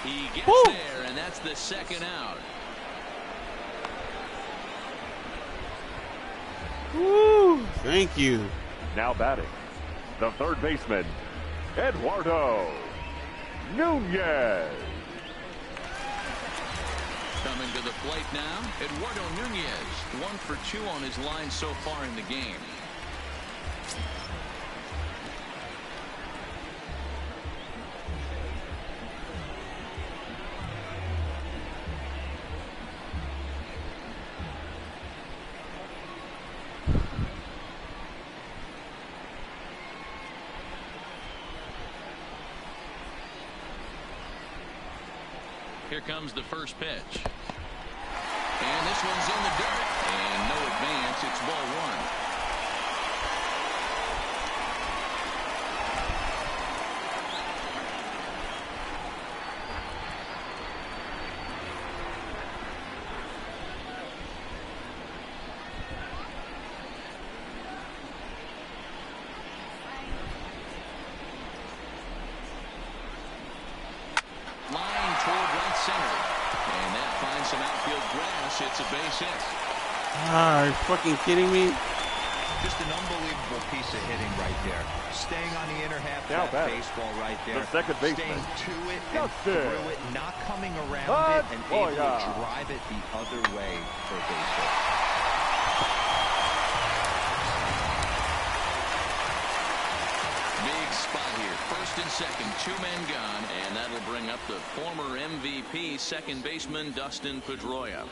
S1: He gets there, and that's the second out.
S5: Woo! Thank you.
S3: Now batting, the third baseman, Eduardo Nunez.
S1: Coming to the plate now, Eduardo Nunez, 1 for 2 on his line so far in the game. Here comes the first pitch. And this one's in the dirt. And no advance. It's ball 1. It's a base hit.
S5: Ah, are you fucking kidding me?
S4: Just an unbelievable piece of hitting right there. Staying on the inner half of that baseball right there.
S3: The second baseman.
S4: Staying to it and through it, not coming around it, and able to drive it the other way for a base hit.
S1: Big spot here. First and second, 2 men gone, and that'll bring up the former MVP second baseman Dustin Pedroia.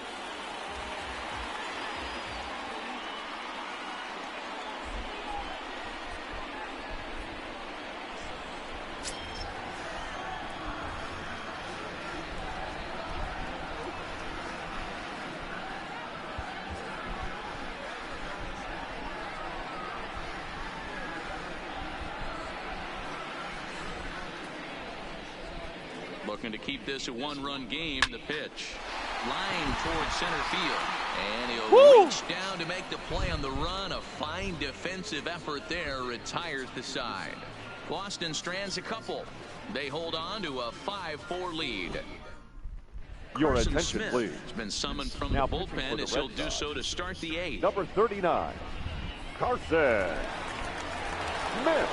S1: Looking to keep this a 1-run game. The pitch. Line towards center field. And he'll reach down to make the play on the run. A fine defensive effort there. Retires the side. Boston strands a couple. They hold on to a 5-4 lead.
S3: Your
S1: Carson
S3: attention,
S1: Smith
S3: please.
S1: has been summoned from
S3: Now
S1: the
S3: pitching for
S1: bullpen
S3: the
S1: as he'll
S3: Red
S1: do
S3: Sox.
S1: so to start the 8th.
S3: Number 39, Carson Smith.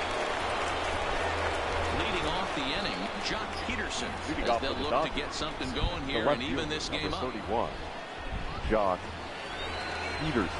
S1: Leading off the inning, Jock Peterson,
S3: Leading
S1: as
S3: off
S1: they'll
S3: for the
S1: look
S3: Dodgers.
S1: to get something going
S3: The
S1: here
S3: left
S1: and even
S3: fielder,
S1: this game
S3: number
S1: up.
S3: 31, Jock Peterson.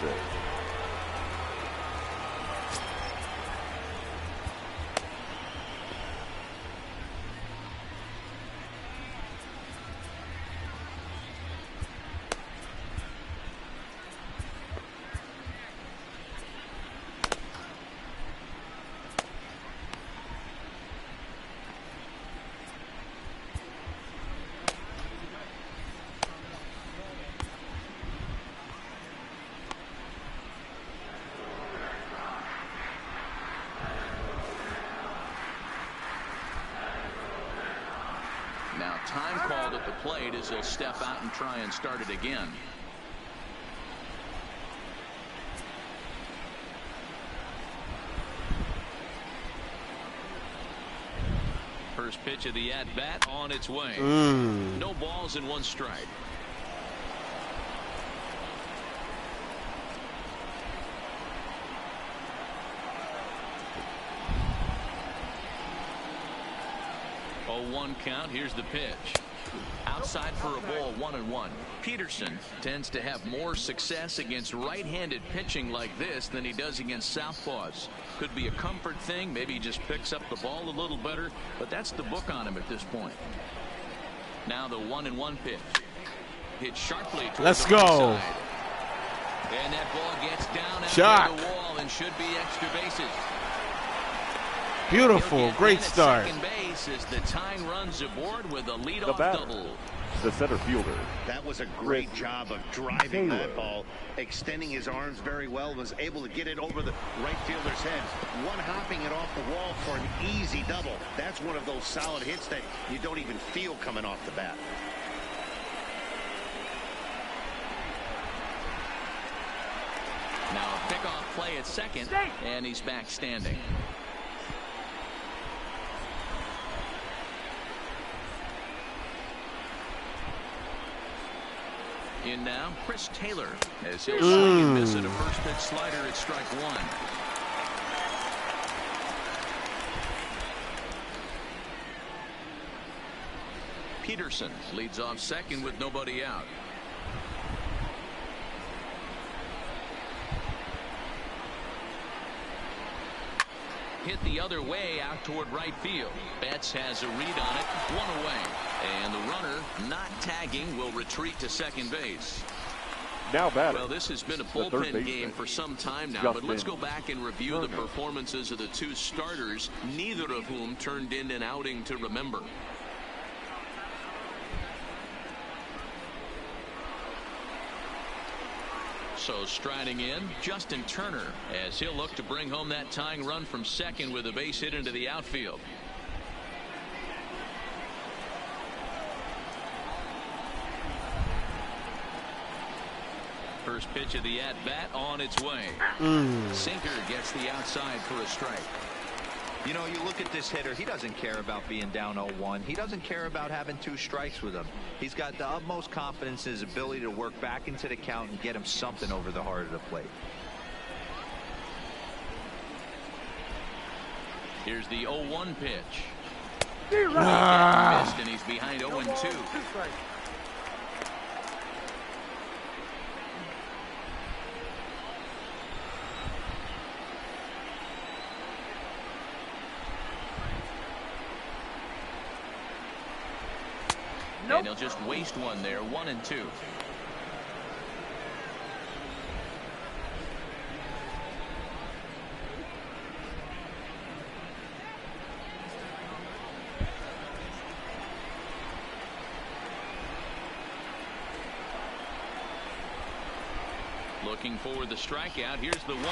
S1: Now time called at the plate as he'll step out and try and start it again. First pitch of the at-bat on its way. No balls and 1 strike. Oh, 1 count. Here's the pitch. Outside for a ball, 1-1. Peterson tends to have more success against right-handed pitching like this than he does against southpaws. Could be a comfort thing. Maybe he just picks up the ball a little better, but that's the book on him at this point. Now the 1-1 pitch. Hit sharply towards
S5: Let's
S1: the
S5: go.
S1: right side. And that ball gets down after the wall and should be extra bases.
S5: Beautiful. Great start.
S1: Second base as the tying runs aboard with a leadoff
S3: batter,
S1: double.
S3: the center fielder.
S2: That was a great job of driving that ball, extending his arms very well, was able to get it over the right fielder's head, one-hopping it off the wall for an easy double. That's one of those solid hits that you don't even feel coming off the bat.
S1: Now a pickoff play at second, and he's back standing. In now, Chris Taylor, as he'll swing and miss at a first pitch slider at strike one. Peterson leads off second with nobody out. Hit the other way out toward right field. Betts has a read on it, one away. And the runner, not tagging, will retreat to second base.
S3: Now batting.
S1: Well, this has been a bullpen game for some time now, but let's go back and review the performances of the two starters, neither of whom turned in an outing to remember. So striding in, Justin Turner, as he'll look to bring home that tying run from second with a base hit into the outfield. First pitch of the at-bat on its way. Sinker gets the outside for a strike.
S4: You know, you look at this hitter, he doesn't care about being down 0-1. He doesn't care about having 2 strikes with him. He's got the utmost confidence in his ability to work back into the count and get him something over the heart of the plate.
S1: Here's the 0-1 pitch. Missed, and he's behind 0-2. And he'll just waste one there, 1-2. Looking for the strikeout. Here's the 1-2. Miss,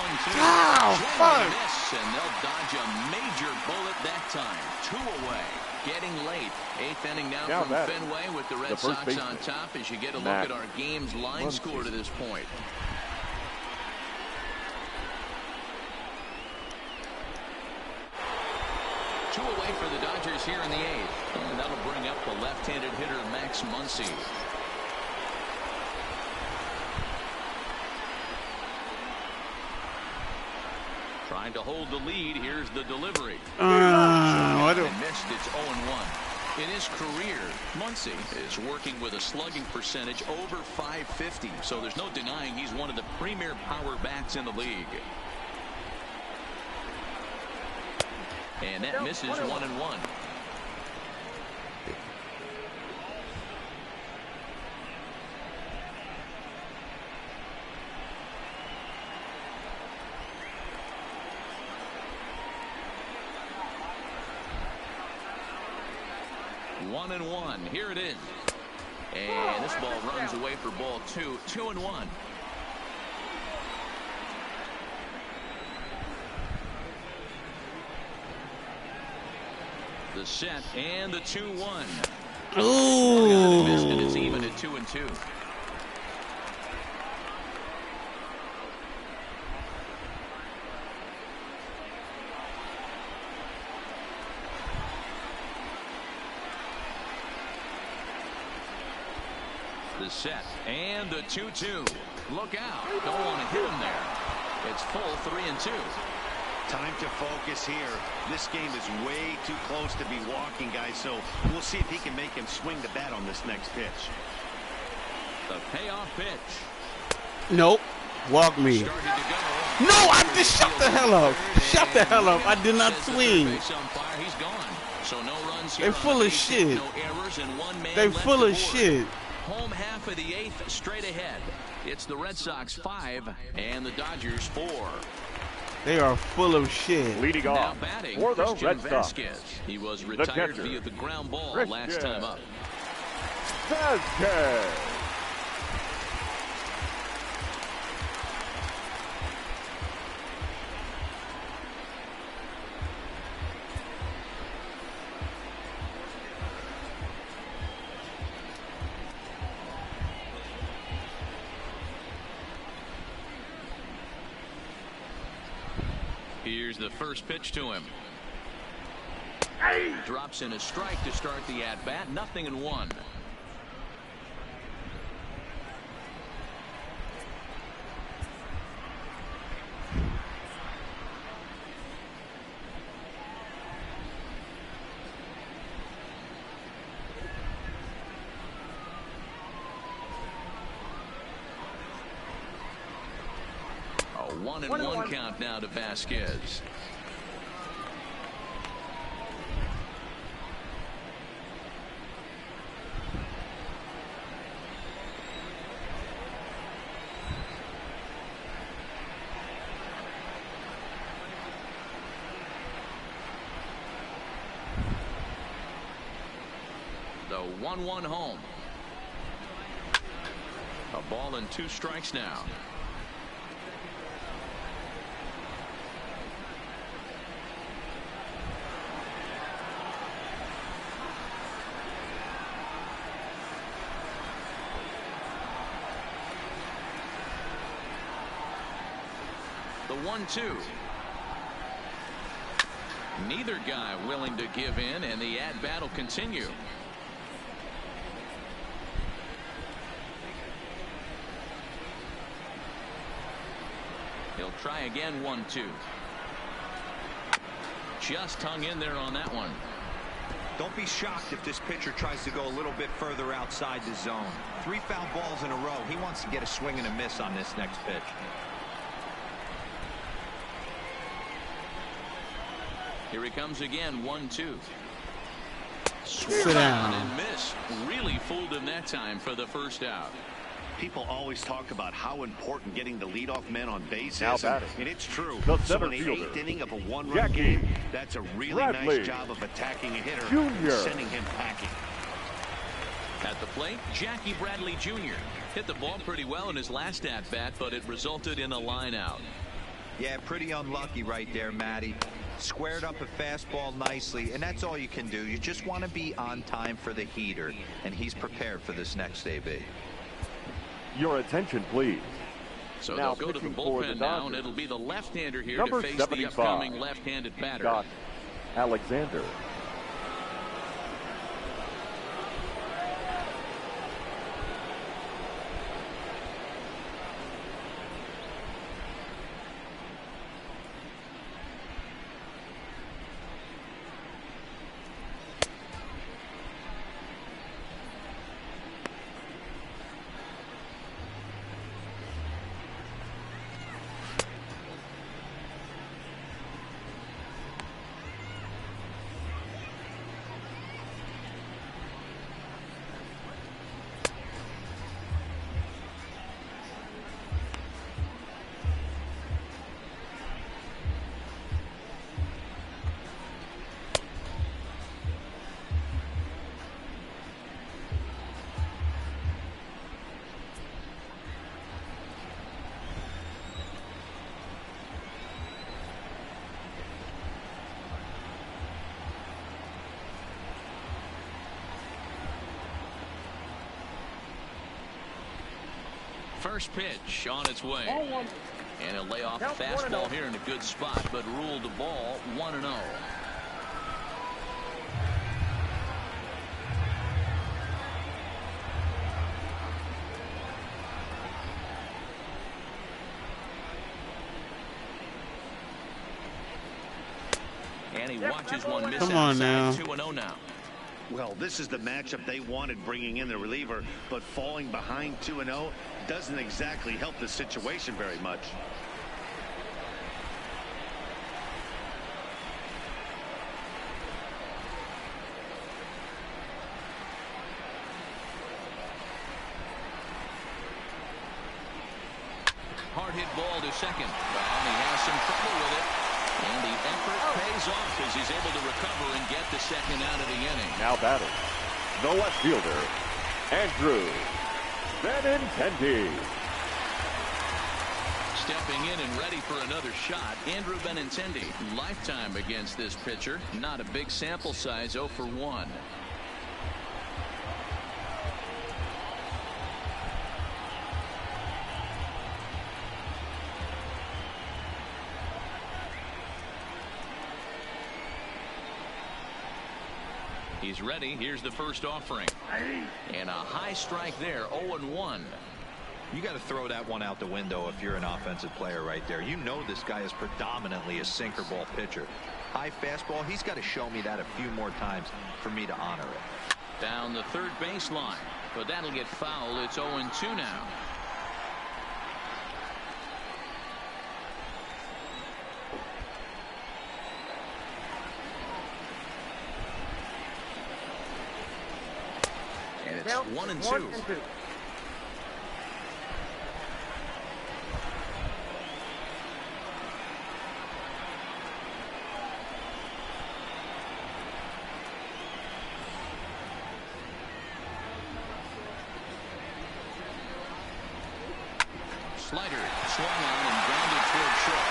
S1: and they'll dodge a major bullet that time. 2 away. Getting late. 8th inning now from Fenway with the Red Sox on top as you get a look at our game's line score to this point. Two away for the Dodgers here in the 8th. And that'll bring up the left-handed hitter Max Muncy. Trying to hold the lead. Here's the delivery. And missed. It's 0-1. In his career, Muncy is working with a slugging percentage over .550. So there's no denying he's one of the premier power bats in the league. And that misses 1-1. One and one. Here it is. And this ball runs away for ball 2. 2-1. The set and the 2-1.
S5: Ooh.
S1: Missed, and it's even at 2-2. The set and the 2-2. Look out. Don't want to hit him there. It's full 3-2.
S2: Time to focus here. This game is way too close to be walking, guys, so we'll see if he can make him swing the bat on this next pitch.
S1: The payoff pitch.
S5: Nope. Walk me. No, I just shut the hell up. Shut the hell up. I did not swing.
S1: He's gone. So no runs here.
S5: They're full of shit.
S1: No errors and one man
S5: They're
S1: left
S5: full of
S1: aboard.
S5: shit.
S1: Home half of the 8th straight ahead. It's the Red Sox 5 and the Dodgers 4.
S5: They are full of shit.
S3: Leading
S1: Now
S3: off
S1: batting,
S3: for the
S1: Christian
S3: Red Sox.
S1: Vasquez. He was retired
S3: catcher,
S1: via the ground ball
S3: Christian
S1: last time up.
S3: Vasquez.
S1: Here's the first pitch to him. Drops in a strike to start the at-bat. 0-1. 1-1 count now to Vasquez. The 1-1 home. A ball and 2 strikes now. The 1-2. Neither guy willing to give in, and the at-bat will continue. He'll try again. 1-2. Just hung in there on that one.
S4: Don't be shocked if this pitcher tries to go a little bit further outside the zone. 3 foul balls in a row. He wants to get a swing and a miss on this next pitch.
S1: Here he comes again. 1-2.
S5: Sit down.
S1: And miss. Really fooled him that time for the first out.
S2: People always talk about how important getting the leadoff man on base
S3: Now
S2: is,
S3: batting.
S2: and it's true.
S3: The
S2: So
S3: center
S2: in the
S3: fielder,
S2: 8th inning of a 1-run
S3: Jackie
S2: game, that's a really
S3: Bradley
S2: nice job of attacking a hitter
S3: Jr.
S2: and sending him packing.
S1: At the plate, Jackie Bradley Jr. hit the ball pretty well in his last at-bat, but it resulted in a line out.
S4: Yeah, pretty unlucky right there, Matty. Squared up a fastball nicely, and that's all you can do. You just want to be on time for the heater, and he's prepared for this next AB.
S3: Your attention, please.
S1: So
S3: Now
S1: they'll go to the
S3: pitching for
S1: bullpen
S3: the
S1: now,
S3: Dodgers.
S1: and it'll be the left-hander here
S3: Number
S1: to face
S3: 75,
S1: the upcoming left-handed batter.
S3: Josh Alexander.
S1: First pitch on its way. And he'll lay off a
S6: Count
S1: fastball
S6: 1-0.
S1: here in a good spot, but ruled the ball 1-0. And he watches one miss
S5: Come on now.
S1: outside. 2-0 now.
S2: Well, this is the matchup they wanted, bringing in the reliever, but falling behind 2-0 doesn't exactly help the situation very much.
S1: Hard hit ball to second. And he has some trouble with it. And the effort pays off as he's able to recover and get the second out of the inning.
S3: Now batting, the left fielder, Andrew Benintendi.
S1: Stepping in and ready for another shot, Andrew Benintendi. Lifetime against this pitcher. Not a big sample size, 0 for 1. He's ready. Here's the first offering. And a high strike there, 0-1.
S4: You got to throw that one out the window if you're an offensive player right there. You know this guy is predominantly a sinker ball pitcher. High fastball, he's got to show me that a few more times for me to honor it.
S1: Down the third baseline, but that'll get fouled. It's 0-2 now. And it's
S6: Count
S1: 1 and
S6: 1
S1: 2.
S6: and 2.
S1: Slider swung on and grounded toward short.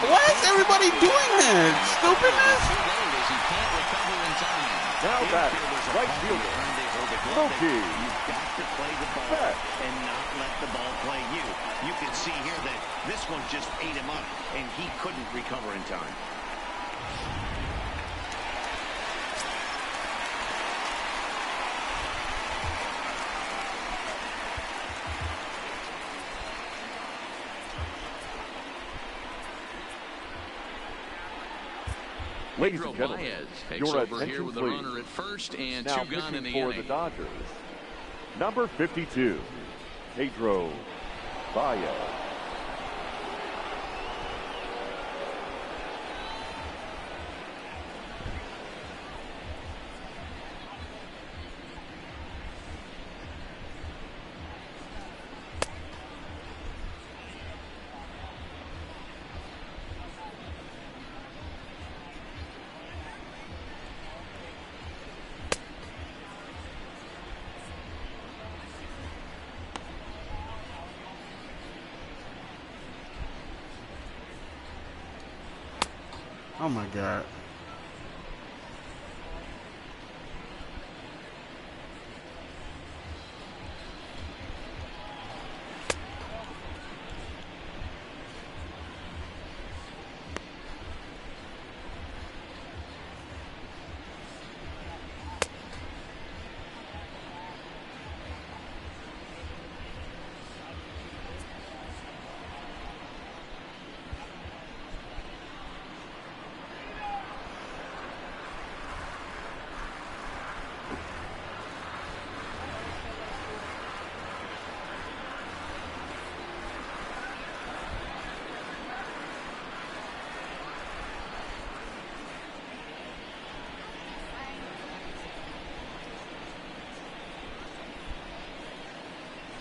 S5: Why is everybody doing that? Stupidness.
S1: Too late as he can't recover in time.
S3: Now back, right fielder, Mookie.
S2: You've got to play the ball
S3: Back.
S2: and not let the ball play you. You can see here that this one just ate him up, and he couldn't recover in time.
S3: Ladies
S1: Pedro
S3: and gentlemen,
S1: Baez takes
S3: your
S1: over here
S3: attention
S1: with a
S3: please.
S1: runner at first and
S3: Now
S1: 2 gone in the
S3: pitching for
S1: inning.
S3: the Dodgers, number 52, Pedro Baez.
S5: Oh my God.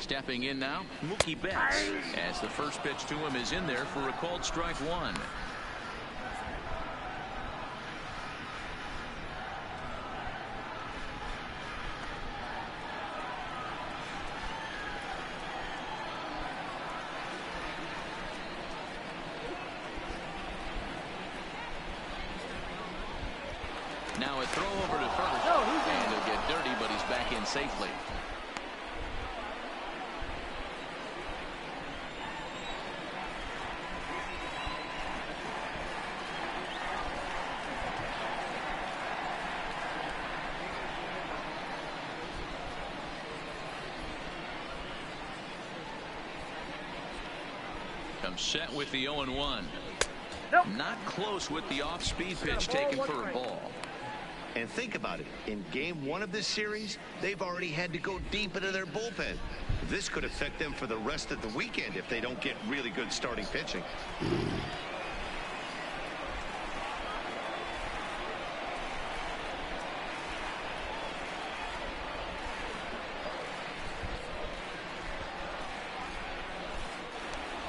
S1: Stepping in now, Mookie Betts, as the first pitch to him is in there for a called strike 1. Now a throw over to first, and he'll get dirty, but he's back in safely. Comes set with the 0-1. Not close with the off-speed pitch taken for a ball.
S2: And think about it. In game 1 of this series, they've already had to go deep into their bullpen. This could affect them for the rest of the weekend if they don't get really good starting pitching.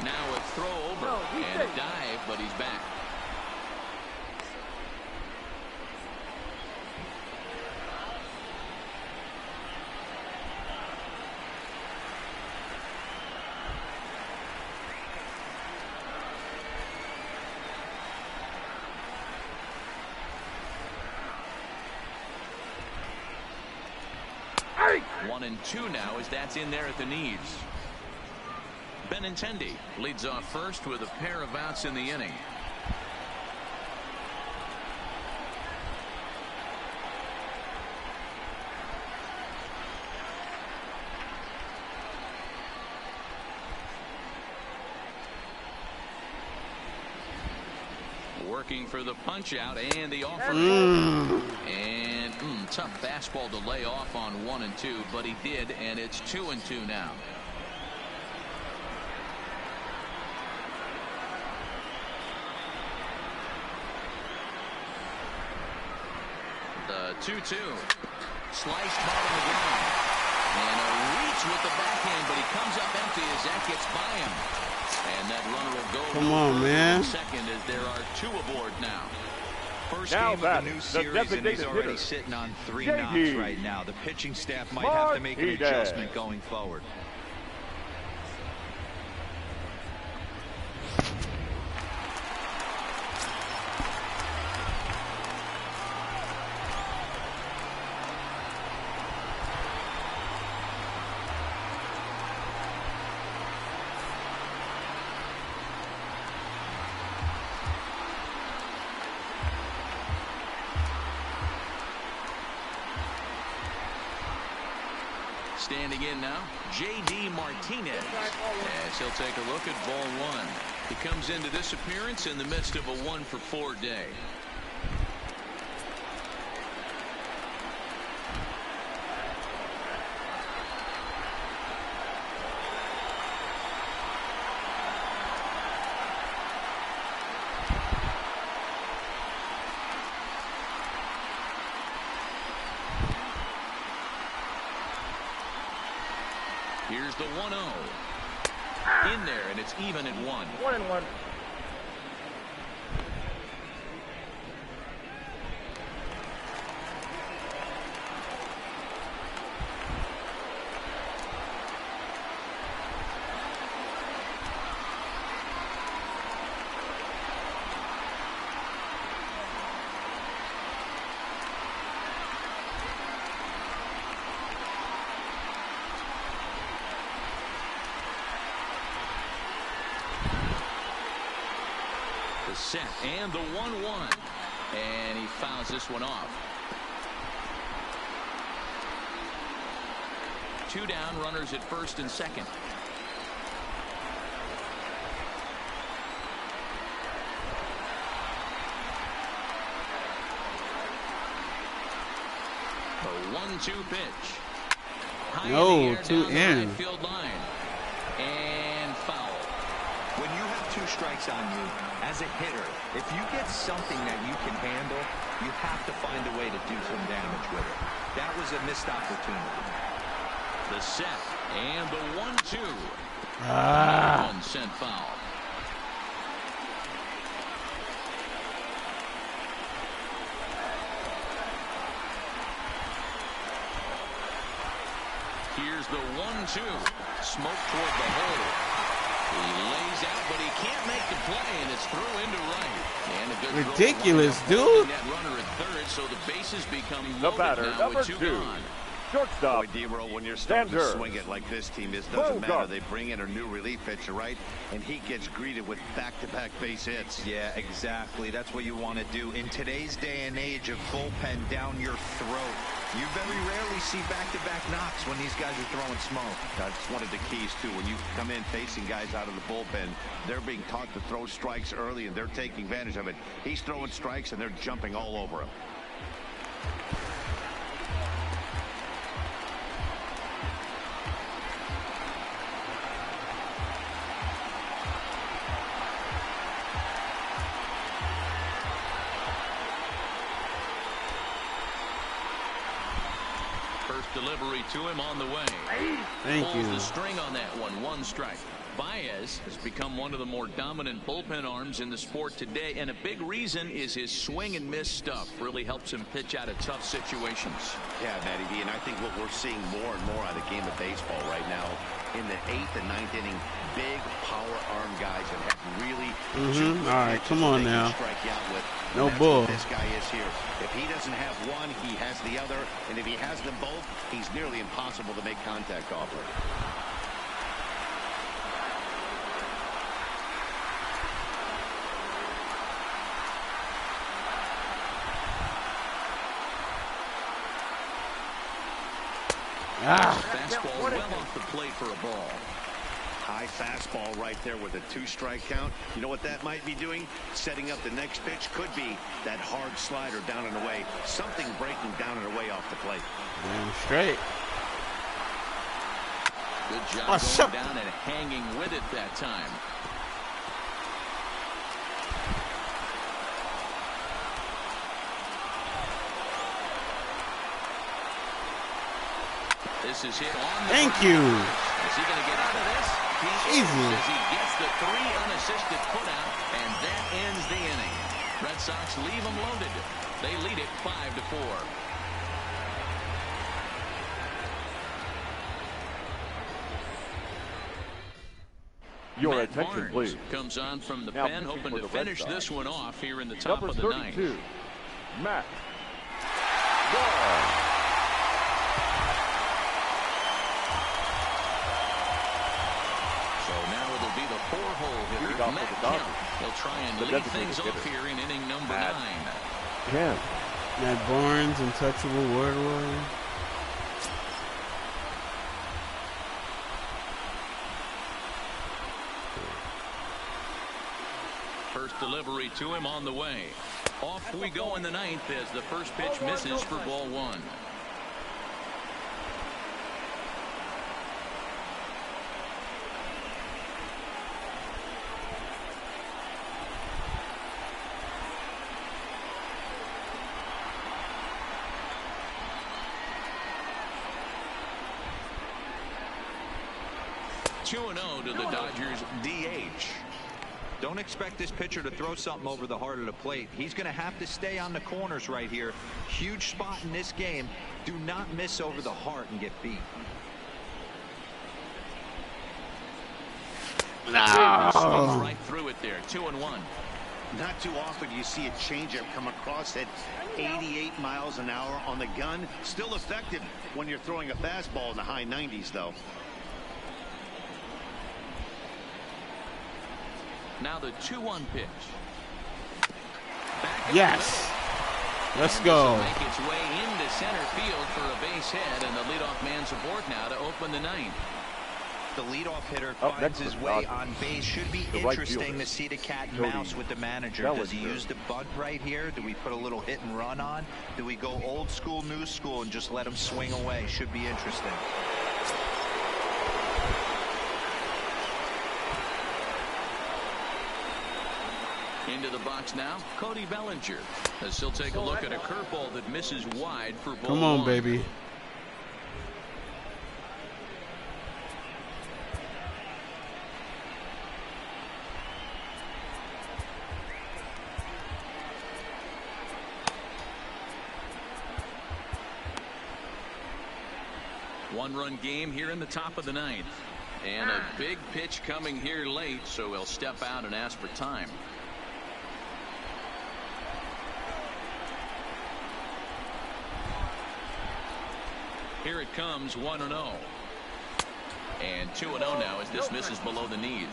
S1: Now a throw over and a dive, but he's back.
S6: Hey!
S1: 1-2 now as that's in there at the knees. Benintendi leads off first with a pair of outs in the inning. Working for the punch out and the offer. And tough fastball to lay off on 1-2, but he did, and it's 2-2 now. The 2-2. Sliced ball to the ground. And a reach with the backhand, but he comes up empty as that gets by him. And that runner will go.
S5: Come on, man.
S1: Second, as there are 2 aboard now.
S4: First
S3: Now
S4: game of the new series, and he's already sitting on 3 knocks right now. The pitching staff might have to make an adjustment going forward.
S1: Standing in now, J.D. Martinez, as he'll take a look at ball 1. He comes into this appearance in the midst of a 1-for-4 day. Here's the 1-0. In there, and it's even at 1.
S6: 1-1.
S1: The set and the 1-1. And he fouls this one off. 2 down, runners at first and second. The 1-2 pitch. High
S5: No,
S1: in the air,
S5: too
S1: down the
S5: in.
S1: right field line. And foul.
S4: When you have 2 strikes on you, as a hitter, if you get something that you can handle, you have to find a way to do some damage with it. That was a missed opportunity.
S1: The set and the 1-2. One sent foul. Here's the 1-2. Smoke toward the hole. He lays out, but he can't make the play, and it's through into right. And a good
S5: ridiculous,
S1: throw.
S5: dude.
S1: That runner at third, so the bases become
S3: The
S1: loaded
S3: batter,
S1: now
S3: number
S1: with 2
S3: 2.
S1: gone.
S3: Shortstop.
S2: Boy, D-Roll, when you're starting to
S3: Sander.
S2: swing it like this team is, doesn't matter.
S3: Bogart.
S2: They bring in a new relief pitcher, right? And he gets greeted with back-to-back base hits.
S4: Yeah, exactly. That's what you want to do. In today's day and age of bullpen down your throat, you very rarely see back-to-back knocks when these guys are throwing smoke.
S2: That's one of the keys, too. When you come in facing guys out of the bullpen, they're being taught to throw strikes early, and they're taking advantage of it. He's throwing strikes, and they're jumping all over him.
S1: First delivery to him on the way.
S5: Thank
S1: Pulls
S5: you.
S1: the string on that one. 1 strike. Baez has become one of the more dominant bullpen arms in the sport today, and a big reason is his swing and miss stuff. Really helps him pitch out of tough situations.
S2: Yeah, Matty D, and I think what we're seeing more and more out of the game of baseball right now, in the 8th and 9th inning, big power arm guys that have really
S5: All right, come on
S2: they can
S5: now.
S2: strike you out with.
S5: No
S2: That's
S5: bull.
S2: what this guy is here. If he doesn't have one, he has the other, and if he has them both, he's nearly impossible to make contact off of.
S1: Fastball well off the plate for a ball.
S2: High fastball right there with a 2-strike count. You know what that might be doing? Setting up the next pitch. Could be that hard slider down and away. Something breaking down and away off the plate.
S5: Damn straight.
S1: Good job
S5: Oh,
S1: going down and hanging with it that time. This is hit on the
S5: Thank you.
S1: Is he going to get out of this? He is, as he gets the 3 unassisted putout, and that ends the inning. Red Sox leave them loaded. They lead it 5-4.
S3: Your
S1: Matt
S3: attention,
S1: Barnes
S3: please.
S1: comes on from the
S3: Now
S1: pen,
S3: pitching
S1: hoping
S3: for
S1: to
S3: the Red
S1: finish
S3: Sox.
S1: this one off here in the top
S3: Number
S1: of the
S3: 32,
S1: ninth.
S3: Matt Barnes.
S1: So now it'll be the 4-hole hitter,
S3: Lead off
S1: Matt
S3: for the Dodgers.
S1: Kemp. He'll try and
S3: The
S1: lead
S3: designated
S1: things off
S3: hitter,
S1: here in inning number
S3: Matt
S1: 9.
S3: Kemp.
S5: Matt Barnes, untouchable word.
S1: First delivery to him on the way. Off we go in the 9th as the first pitch misses for ball 1. (2-0) to the Dodgers DH.
S4: Don't expect this pitcher to throw something over the heart of the plate. He's going to have to stay on the corners right here. Huge spot in this game. Do not miss over the heart and get beat.
S1: Sneaks right through it there. 2-1.
S2: Not too often you see a changeup come across at 88 miles an hour on the gun. Still effective when you're throwing a fastball in the high 90s, though.
S1: Now the 2-1 pitch.
S5: Yes. Let's go.
S1: Make its way into center field for a base hit, and the leadoff man's aboard now to open the 9th.
S4: The leadoff hitter
S3: Up
S4: finds
S3: next
S4: his
S3: is
S4: way
S3: Dodgers.
S4: on base. Should be
S3: The right
S4: interesting
S3: fielder,
S4: to see the cat and
S3: Cody
S4: mouse with the manager. Does he
S3: Bellinger.
S4: use the bunt right here? Do we put a little hit and run on? Do we go old school, new school, and just let him swing away? Should be interesting.
S1: Into the box now, Cody Bellinger. As he'll take a look at a curveball that misses wide for ball
S5: Come on,
S1: 1.
S5: baby.
S1: One-run game here in the top of the 9th. And a big pitch coming here late, so he'll step out and ask for time. Here it comes, 1-0. And 2-0 now as this misses below the knees.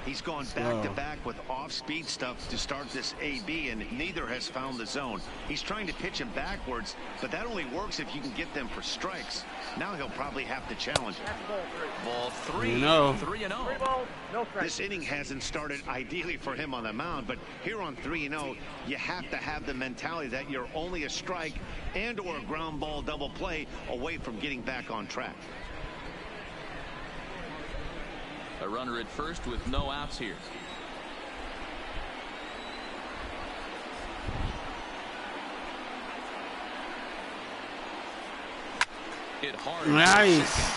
S2: He's gone back-to-back with off-speed stuff to start this AB, and neither has found the zone. He's trying to pitch him backwards, but that only works if you can get them for strikes. Now he'll probably have to challenge it.
S1: Ball 3,
S5: 3-0.
S1: 3-0.
S2: This inning hasn't started ideally for him on the mound, but here on 3-0, you have to have the mentality that you're only a strike and or a ground ball double play away from getting back on track.
S1: A runner at first with no outs here. Hit hard.
S5: Nice.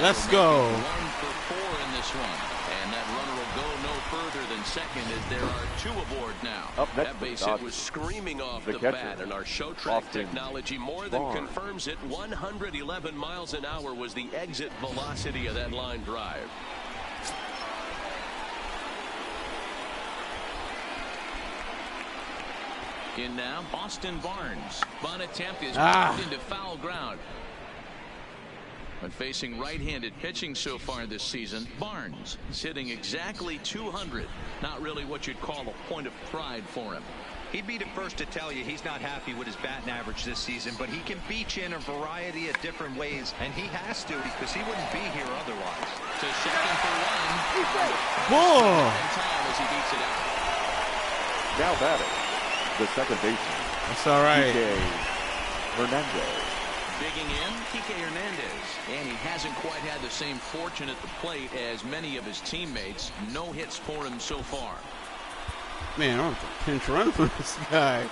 S5: Let's go.
S1: 1 for 4 in this one. And that runner will go no further than second as there are 2 aboard now.
S3: Up next
S1: That base
S3: for the
S1: hit was screaming off
S3: The
S1: the
S3: catcher,
S1: bat, and our show track
S3: Austin
S1: technology more than
S3: Barnes.
S1: confirms it. 111 miles an hour was the exit velocity of that line drive. In now, Boston Barnes. Bunt attempt is knocked into foul ground. When facing right-handed pitching so far this season, Barnes is hitting exactly 200. Not really what you'd call a point of pride for him.
S4: He'd be the first to tell you he's not happy with his batting average this season, but he can beat you in a variety of different ways, and he has to because he wouldn't be here otherwise.
S1: To second for 1.
S5: Bull.
S1: Time as he beats it out.
S3: Now batting, the second baseman,
S5: That's all right.
S3: Kike Hernandez.
S1: Digging in, Kike Hernandez. And he hasn't quite had the same fortune at the plate as many of his teammates. No hits for him so far.
S5: Man, I want to pinch run for this guy.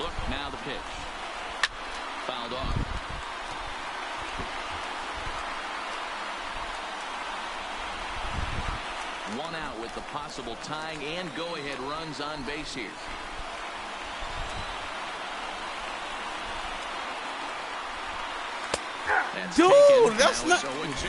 S1: look, now the pitch. Fouled off. One out with the possible tying and go-ahead runs on base here. That's
S5: dude,
S1: taken.
S5: that's
S1: Now
S5: not.
S1: 0-2.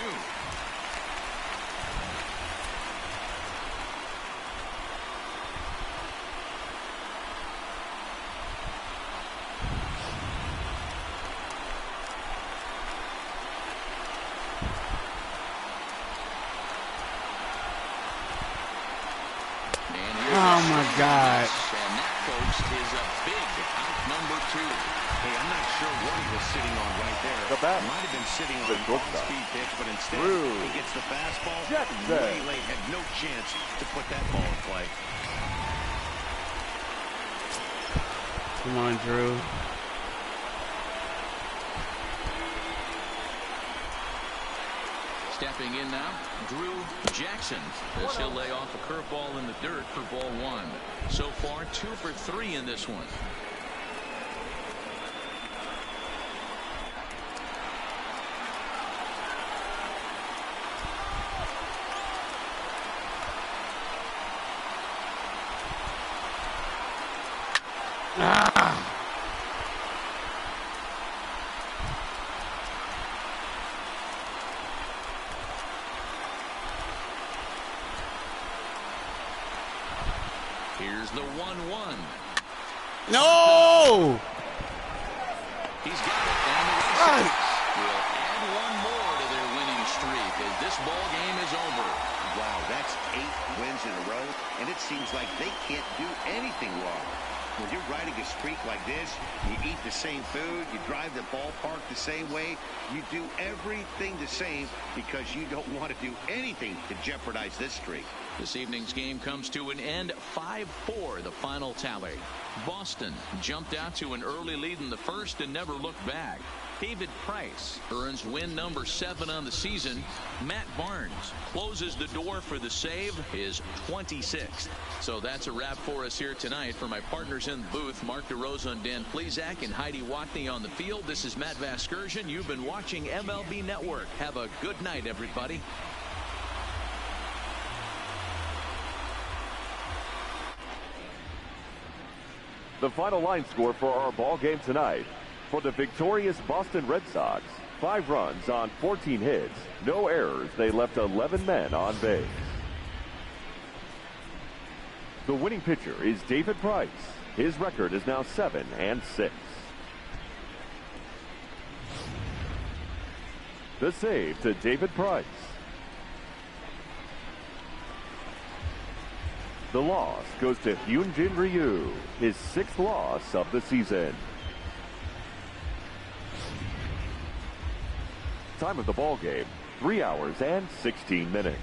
S5: Oh my God.
S1: And that, folks, is a big out number 2.
S2: Hey, I'm not sure what he was sitting on right there.
S3: The bat.
S2: Might have been sitting on
S3: The
S2: a
S3: shortstop.
S2: speed pitch, but instead
S3: Ryu.
S2: he gets the fastball
S3: Jackson.
S2: way late. Had no chance to put that ball in play.
S5: Come on, Drew.
S1: Stepping in now, Drew Jackson, as he'll lay off a curveball in the dirt for ball 1. So far, 2 for 3 in this one. Here's the 1-1.
S5: No!
S1: He's got it, and the Red Sox will add one more to their winning streak as this ball game is over.
S2: Wow, that's 8 wins in a row, and it seems like they can't do anything wrong. When you're riding a streak like this, you eat the same food, you drive the ballpark the same way, you do everything the same because you don't want to do anything to jeopardize this streak.
S1: This evening's game comes to an end, 5-4 the final tally. Boston jumped out to an early lead in the first and never looked back. David Price earns win number 7 on the season. Matt Barnes closes the door for the save, his 26th. So that's a wrap for us here tonight. For my partners in the booth, Mark DeRosa and Dan Plesac and Heidi Watney on the field, this is Matt Vasgersian. You've been watching MLB Network. Have a good night, everybody.
S3: The final line score for our ball game tonight. For the victorious Boston Red Sox, 5 runs on 14 hits, no errors. They left 11 men on base. The winning pitcher is David Price. His record is now 7-6. The save to David Price. The loss goes to Hyun-Jin Ryu, his 6th loss of the season. Time of the ball game, 3 hours and 16 minutes.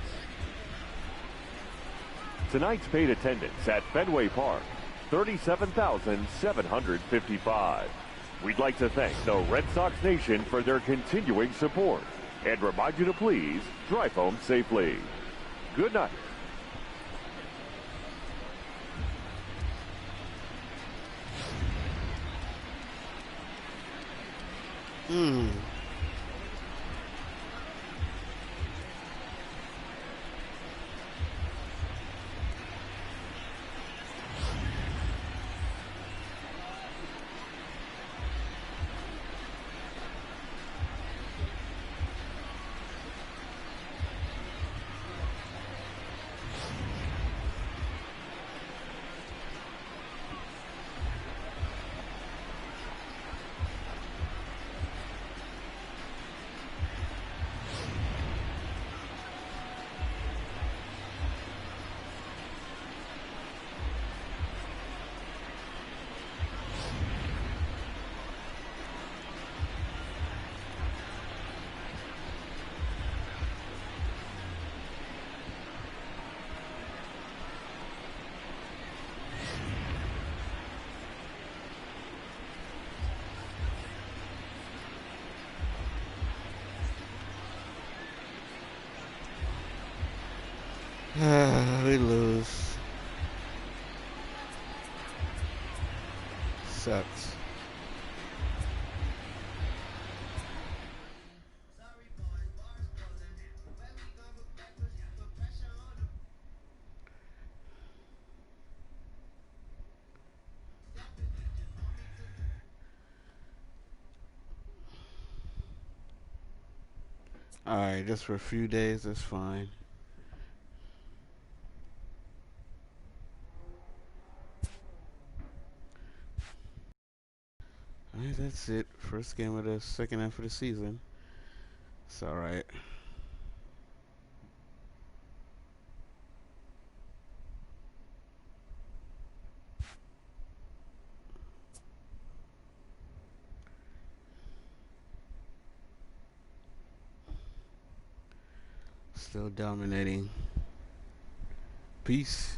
S3: Tonight's paid attendance at Fenway Park, 37,755. We'd like to thank the Red Sox Nation for their continuing support and remind you to please drive home safely. Good night.
S5: We lose. sucks. Alright, just for a few days, that's fine. Alright, that's it. First game of the second half of the season. It's alright. Still dominating. Peace.